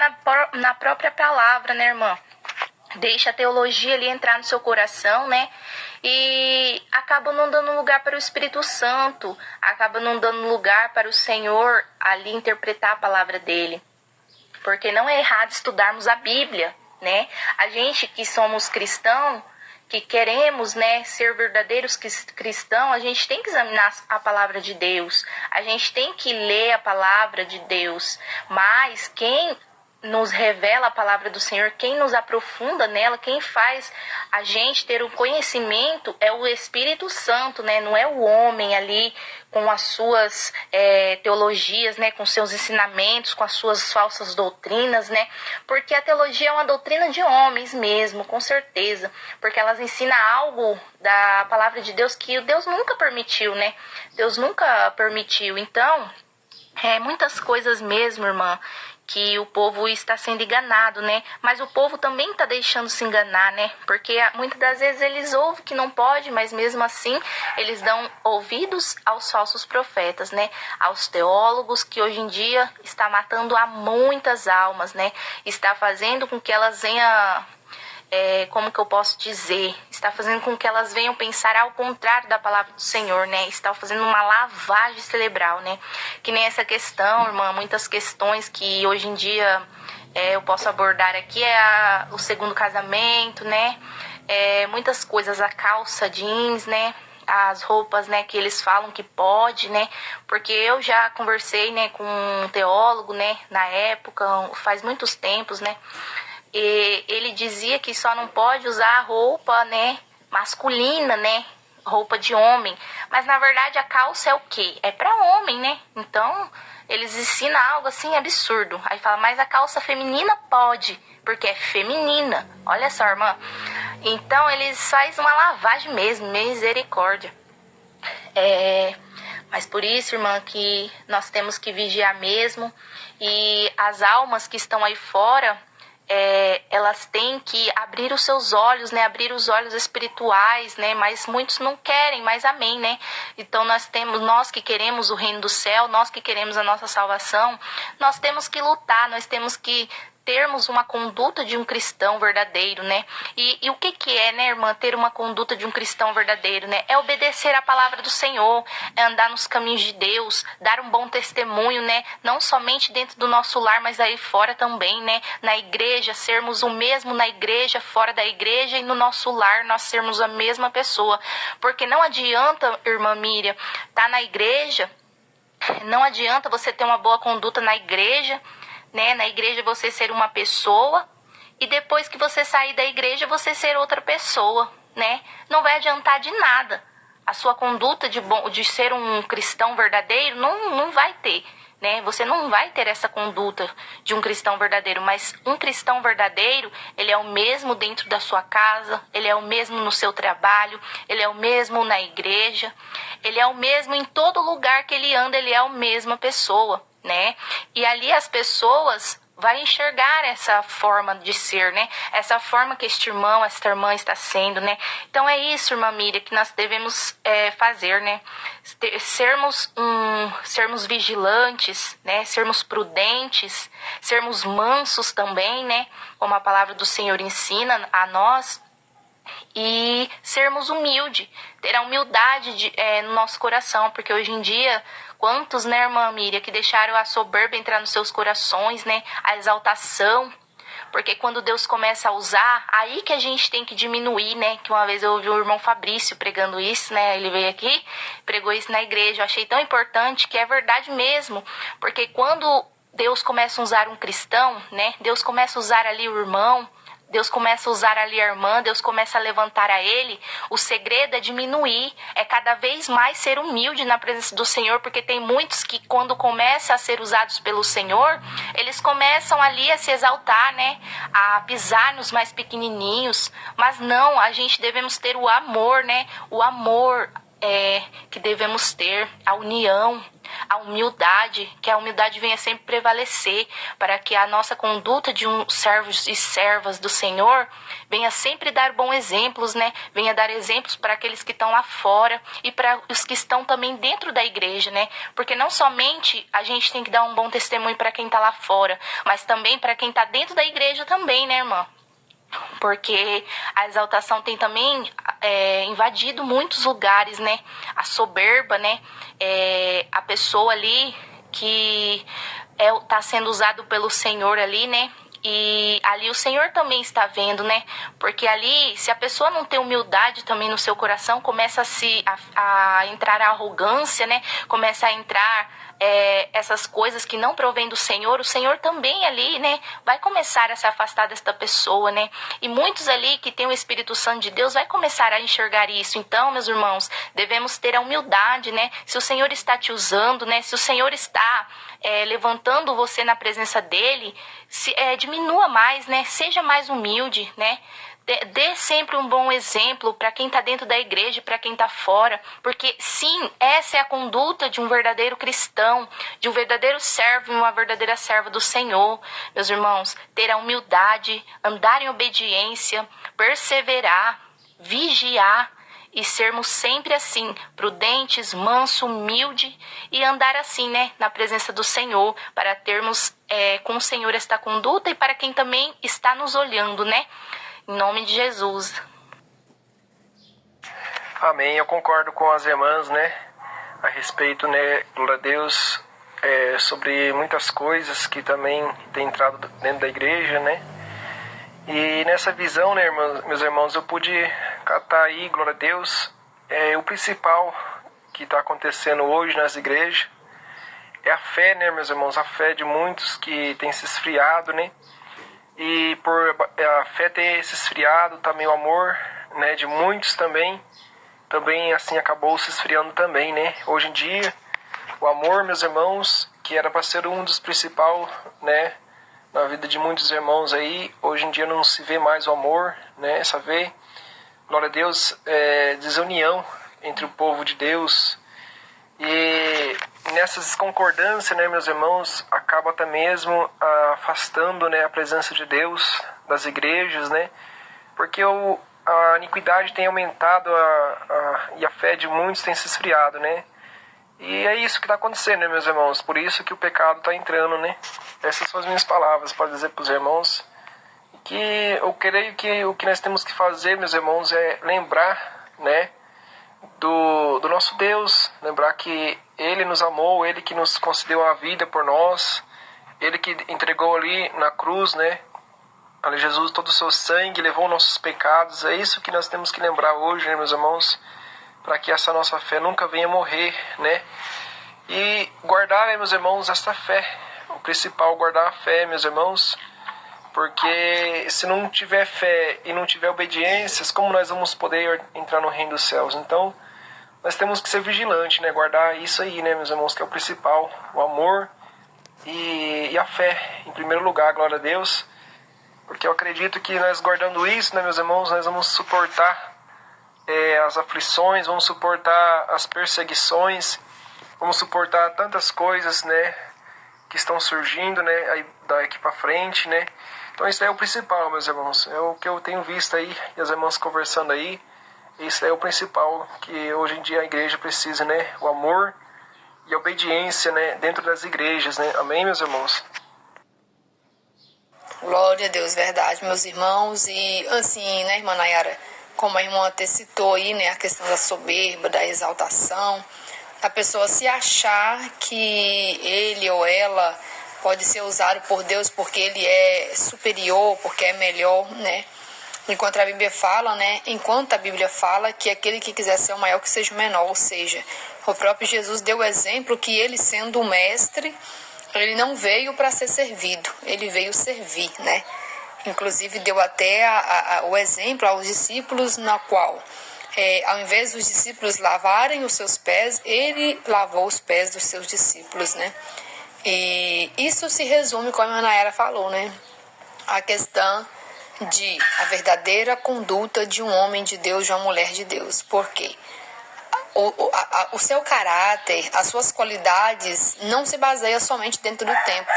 na própria palavra, né, irmã? Deixa a teologia ali entrar no seu coração, né? E acaba não dando lugar para o Espírito Santo, acaba não dando lugar para o Senhor ali interpretar a palavra dele. Porque não é errado estudarmos a Bíblia, né? A gente que somos cristãos, que queremos, né, ser verdadeiros cristãos, a gente tem que examinar a palavra de Deus. A gente tem que ler a palavra de Deus. Mas quem nos revela a palavra do Senhor, quem nos aprofunda nela, quem faz a gente ter o conhecimento é o Espírito Santo, né? Não é o homem ali com as suas teologias, né? Com seus ensinamentos, com as suas falsas doutrinas, né? Porque a teologia é uma doutrina de homens mesmo, com certeza, porque elas ensinam algo da palavra de Deus que Deus nunca permitiu, né? Deus nunca permitiu. Então, muitas coisas mesmo, irmã, que o povo está sendo enganado, né? Mas o povo também está deixando se enganar, né? Porque muitas das vezes eles ouvem que não pode, mas mesmo assim eles dão ouvidos aos falsos profetas, né? Aos teólogos que hoje em dia está matando a muitas almas, né? Está fazendo com que elas venham... como que eu posso dizer? Está fazendo com que elas venham pensar ao contrário da palavra do Senhor, né? Está fazendo uma lavagem cerebral, né? Que nem essa questão, irmã, muitas questões que hoje em dia eu posso abordar aqui o segundo casamento, né? Muitas coisas, a calça jeans, né? As roupas, né, que eles falam que pode, né? Porque eu já conversei, né, com um teólogo, né, na época, faz muitos tempos, né? E ele dizia que só não pode usar roupa, né, masculina, né, roupa de homem. Mas na verdade a calça é o quê? É para homem, né? Então eles ensinam algo assim absurdo. Aí fala, mas a calça feminina pode, porque é feminina. Olha só, irmã. Então eles fazem uma lavagem mesmo, misericórdia. Mas por isso, irmã, que nós temos que vigiar mesmo. E as almas que estão aí fora... elas têm que abrir os seus olhos, né? Abrir os olhos espirituais, né? Mas muitos não querem, mas amém, né? Então nós que queremos o reino do céu, nós que queremos a nossa salvação, nós temos que lutar, nós temos que termos uma conduta de um cristão verdadeiro, né? E o que é, né, irmã, ter uma conduta de um cristão verdadeiro, né? É obedecer a palavra do Senhor, é andar nos caminhos de Deus, dar um bom testemunho, né? Não somente dentro do nosso lar, mas aí fora também, né? Na igreja, sermos o mesmo na igreja, fora da igreja, e no nosso lar nós sermos a mesma pessoa. Porque não adianta, irmã Miriam, estar na igreja, não adianta você ter uma boa conduta na igreja, né? Na igreja você ser uma pessoa e depois que você sair da igreja você ser outra pessoa, né? Não vai adiantar de nada. A sua conduta de ser um cristão verdadeiro não vai ter, né? Você não vai ter essa conduta de um cristão verdadeiro, mas um cristão verdadeiro, ele é o mesmo dentro da sua casa, ele é o mesmo no seu trabalho, ele é o mesmo na igreja, ele é o mesmo em todo lugar que ele anda, ele é a mesma pessoa, né? E ali as pessoas vai enxergar essa forma de ser, né? Essa forma que esta irmã está sendo, né? Então é isso, irmã Miriam, que nós devemos fazer, né? Sermos vigilantes, né? Sermos prudentes, sermos mansos também, né? Como a palavra do Senhor ensina a nós. E sermos humildes, ter a humildade no nosso coração, porque hoje em dia, quantos, né, irmã Miriam, que deixaram a soberba entrar nos seus corações, né, a exaltação, porque quando Deus começa a usar, aí que a gente tem que diminuir, né, que uma vez eu ouvi o irmão Fabrício pregando isso, né, ele veio aqui, pregou isso na igreja, eu achei tão importante, que é verdade mesmo, porque quando Deus começa a usar um cristão, né, Deus começa a usar ali o irmão, Deus começa a usar ali a irmã, Deus começa a levantar a ele, o segredo é diminuir, é cada vez mais ser humilde na presença do Senhor, porque tem muitos que quando começam a ser usados pelo Senhor, eles começam ali a se exaltar, né, a pisar nos mais pequenininhos, mas não, a gente devemos ter o amor, né, o amor que devemos ter, a união, a humildade, que a humildade venha sempre prevalecer, para que a nossa conduta de servos e servas do Senhor venha sempre dar bons exemplos, né? Venha dar exemplos para aqueles que estão lá fora e para os que estão também dentro da igreja, né? Porque não somente a gente tem que dar um bom testemunho para quem está lá fora, mas também para quem está dentro da igreja também, né, irmã? Porque a exaltação tem também invadido muitos lugares, né? A soberba, né? A pessoa ali que está sendo usado pelo Senhor ali, né? E ali o Senhor também está vendo, né? Porque ali, se a pessoa não tem humildade também no seu coração, começa a entrar a arrogância, né? Começa a entrar essas coisas que não provém do Senhor, o Senhor também ali, né, vai começar a se afastar desta pessoa, né, e muitos ali que tem o Espírito Santo de Deus vai começar a enxergar isso. Então, meus irmãos, devemos ter a humildade, né, se o Senhor está te usando, né, se o Senhor está levantando você na presença dele, diminua mais, né, seja mais humilde, né, dê sempre um bom exemplo para quem está dentro da igreja, para quem está fora, porque sim, essa é a conduta de um verdadeiro cristão, de um verdadeiro servo e uma verdadeira serva do Senhor, meus irmãos, ter a humildade, andar em obediência, perseverar, vigiar e sermos sempre assim, prudentes, manso, humilde e andar assim, né, na presença do Senhor, para termos com o Senhor esta conduta e para quem também está nos olhando, né? Em nome de Jesus. Amém. Eu concordo com as irmãs, né? A respeito, né? Glória a Deus, sobre muitas coisas que também tem entrado dentro da igreja, né? E nessa visão, né, meus irmãos, eu pude catar aí, glória a Deus, o principal que está acontecendo hoje nas igrejas é a fé, né, meus irmãos? A fé de muitos que tem se esfriado, né? E por a fé ter se esfriado, também o amor, né, de muitos também assim acabou se esfriando também, né? Hoje em dia, o amor, meus irmãos, que era para ser um dos principais, né, na vida de muitos irmãos aí, hoje em dia não se vê mais o amor, né? Essa vê, glória a Deus, desunião entre o povo de Deus. E nessas desconcordâncias, né, meus irmãos, acaba até mesmo afastando, né, a presença de Deus das igrejas, né? Porque a iniquidade tem aumentado e a fé de muitos tem se esfriado, né? E é isso que está acontecendo, né, meus irmãos? Por isso que o pecado está entrando, né? Essas são as minhas palavras para dizer para os irmãos. Que eu creio que o que nós temos que fazer, meus irmãos, é lembrar, né, do nosso Deus. Lembrar que Ele nos amou, Ele que nos concedeu a vida por nós. Ele que entregou ali na cruz, né? Ali Jesus, todo o seu sangue, levou nossos pecados. É isso que nós temos que lembrar hoje, né, meus irmãos? Para que essa nossa fé nunca venha morrer, né? E guardar, né, meus irmãos, essa fé. O principal, guardar a fé, meus irmãos. Porque se não tiver fé e não tiver obediências, como nós vamos poder entrar no reino dos céus? Então, nós temos que ser vigilantes, né? Guardar isso aí, né, meus irmãos, que é o principal. O amor e a fé, em primeiro lugar, glória a Deus. Porque eu acredito que nós guardando isso, né, meus irmãos, nós vamos suportar as aflições, vamos suportar as perseguições, vamos suportar tantas coisas, né, que estão surgindo, né, aí daqui para frente, né. Então isso aí é o principal, meus irmãos, é o que eu tenho visto aí, e as irmãs conversando aí. Isso aí é o principal que hoje em dia a igreja precisa, né, o amor e a obediência, né, dentro das igrejas, né. Amém, meus irmãos? Glória a Deus, verdade, meus irmãos. E assim, né, irmã Nayara, como a irmã até citou aí, né, a questão da soberba, da exaltação, a pessoa se achar que ele ou ela pode ser usado por Deus porque ele é superior, porque é melhor, né? Enquanto a Bíblia fala, né, que aquele que quiser ser o maior que seja o menor, ou seja, o próprio Jesus deu o exemplo que ele sendo o mestre, ele não veio para ser servido, ele veio servir, né? Inclusive deu até o exemplo aos discípulos na qual, ao invés dos discípulos lavarem os seus pés, ele lavou os pés dos seus discípulos, né? E isso se resume, como a Nayara falou, né? A questão de a verdadeira conduta de um homem de Deus, de uma mulher de Deus. Por quê? O seu caráter, as suas qualidades não se baseia somente dentro do templo.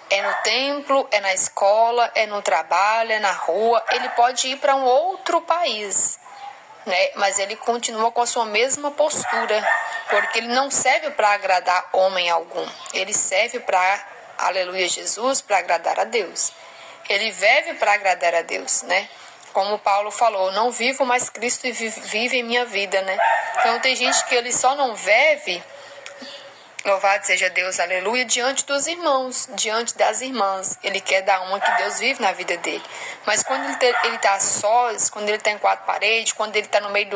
É no templo, é na escola, é no trabalho, é na rua. Ele pode ir para um outro país, né? Mas ele continua com a sua mesma postura, porque ele não serve para agradar homem algum. Ele serve para, aleluia Jesus, para agradar a Deus. Ele vive para agradar a Deus, né? Como Paulo falou, não vivo mais Cristo e vive em minha vida, né? Então tem gente que ele só não vive, louvado seja Deus, aleluia, diante dos irmãos, diante das irmãs. Ele quer dar uma que Deus vive na vida dele. Mas quando ele está sós, quando ele está em quatro paredes, quando ele está no meio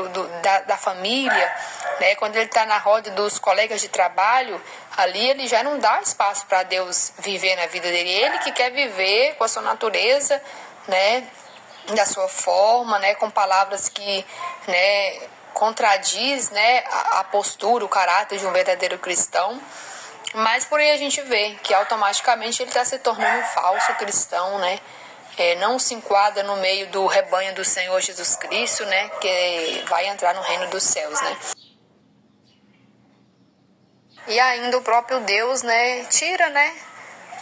da família, né? Quando ele está na roda dos colegas de trabalho, ali ele já não dá espaço para Deus viver na vida dele. Ele que quer viver com a sua natureza, né? Da sua forma, né? Com palavras que, né, contradiz, né, a postura, o caráter de um verdadeiro cristão. Mas por aí a gente vê que automaticamente ele está se tornando um falso cristão, né? Não se enquadra no meio do rebanho do Senhor Jesus Cristo, né? Que vai entrar no reino dos céus, né? E ainda o próprio Deus, né, tira, né?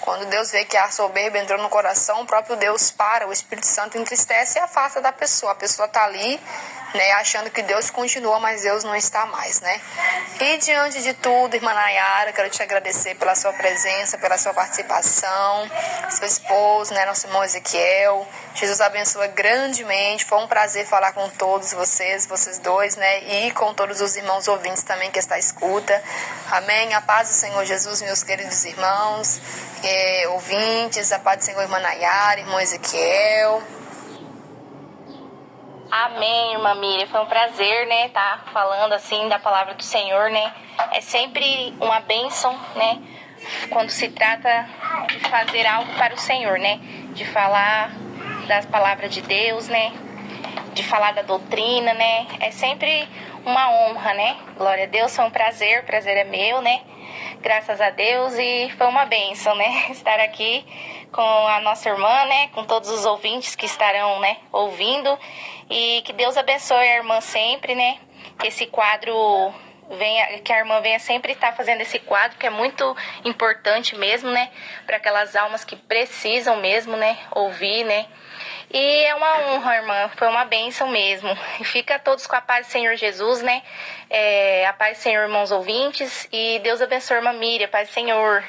Quando Deus vê que a soberba entrou no coração, o próprio Deus para, o Espírito Santo entristece e afasta da pessoa. A pessoa está ali, né, achando que Deus continua, mas Deus não está mais, né? E diante de tudo, irmã Nayara, quero te agradecer pela sua presença, pela sua participação, seu esposo, né, nosso irmão Ezequiel. Jesus abençoe grandemente, foi um prazer falar com todos vocês dois, né, e com todos os irmãos ouvintes também que está à escuta. Amém? A paz do Senhor Jesus, meus queridos irmãos, ouvintes, a paz do Senhor, irmã Nayara, irmão Ezequiel. Amém, irmã Miriam. Foi um prazer, né, tá falando assim da palavra do Senhor, né? É sempre uma bênção, né, quando se trata de fazer algo para o Senhor, né? De falar das palavras de Deus, né? De falar da doutrina, né? É sempre uma honra, né? Glória a Deus, foi um prazer, o prazer é meu, né? Graças a Deus, e foi uma bênção, né? Estar aqui com a nossa irmã, né? Com todos os ouvintes que estarão, né, ouvindo. E que Deus abençoe a irmã sempre, né? Que esse quadro que a irmã venha sempre estar fazendo esse quadro, que é muito importante mesmo, né? Para aquelas almas que precisam mesmo, né? Ouvir, né? E é uma honra, irmã, foi uma bênção mesmo. E fica todos com a paz do Senhor Jesus, né? A paz do Senhor, irmãos ouvintes, e Deus abençoe a irmã Miriam, paz do Senhor.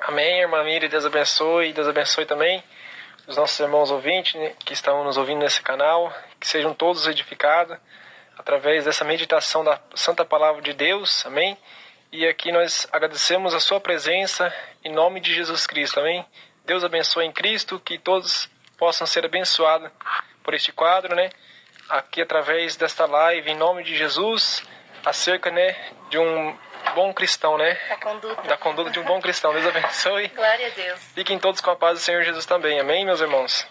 Amém, irmã Miriam, Deus abençoe também os nossos irmãos ouvintes, né, que estão nos ouvindo nesse canal, que sejam todos edificados através dessa meditação da Santa Palavra de Deus, amém? E aqui nós agradecemos a sua presença em nome de Jesus Cristo, amém? Deus abençoe em Cristo, que todos possam ser abençoados por este quadro, né? Aqui através desta live, em nome de Jesus, acerca, né, de um bom cristão, né? Da conduta de um bom cristão. Deus abençoe. Glória a Deus. Fiquem todos com a paz do Senhor Jesus também. Amém, meus irmãos?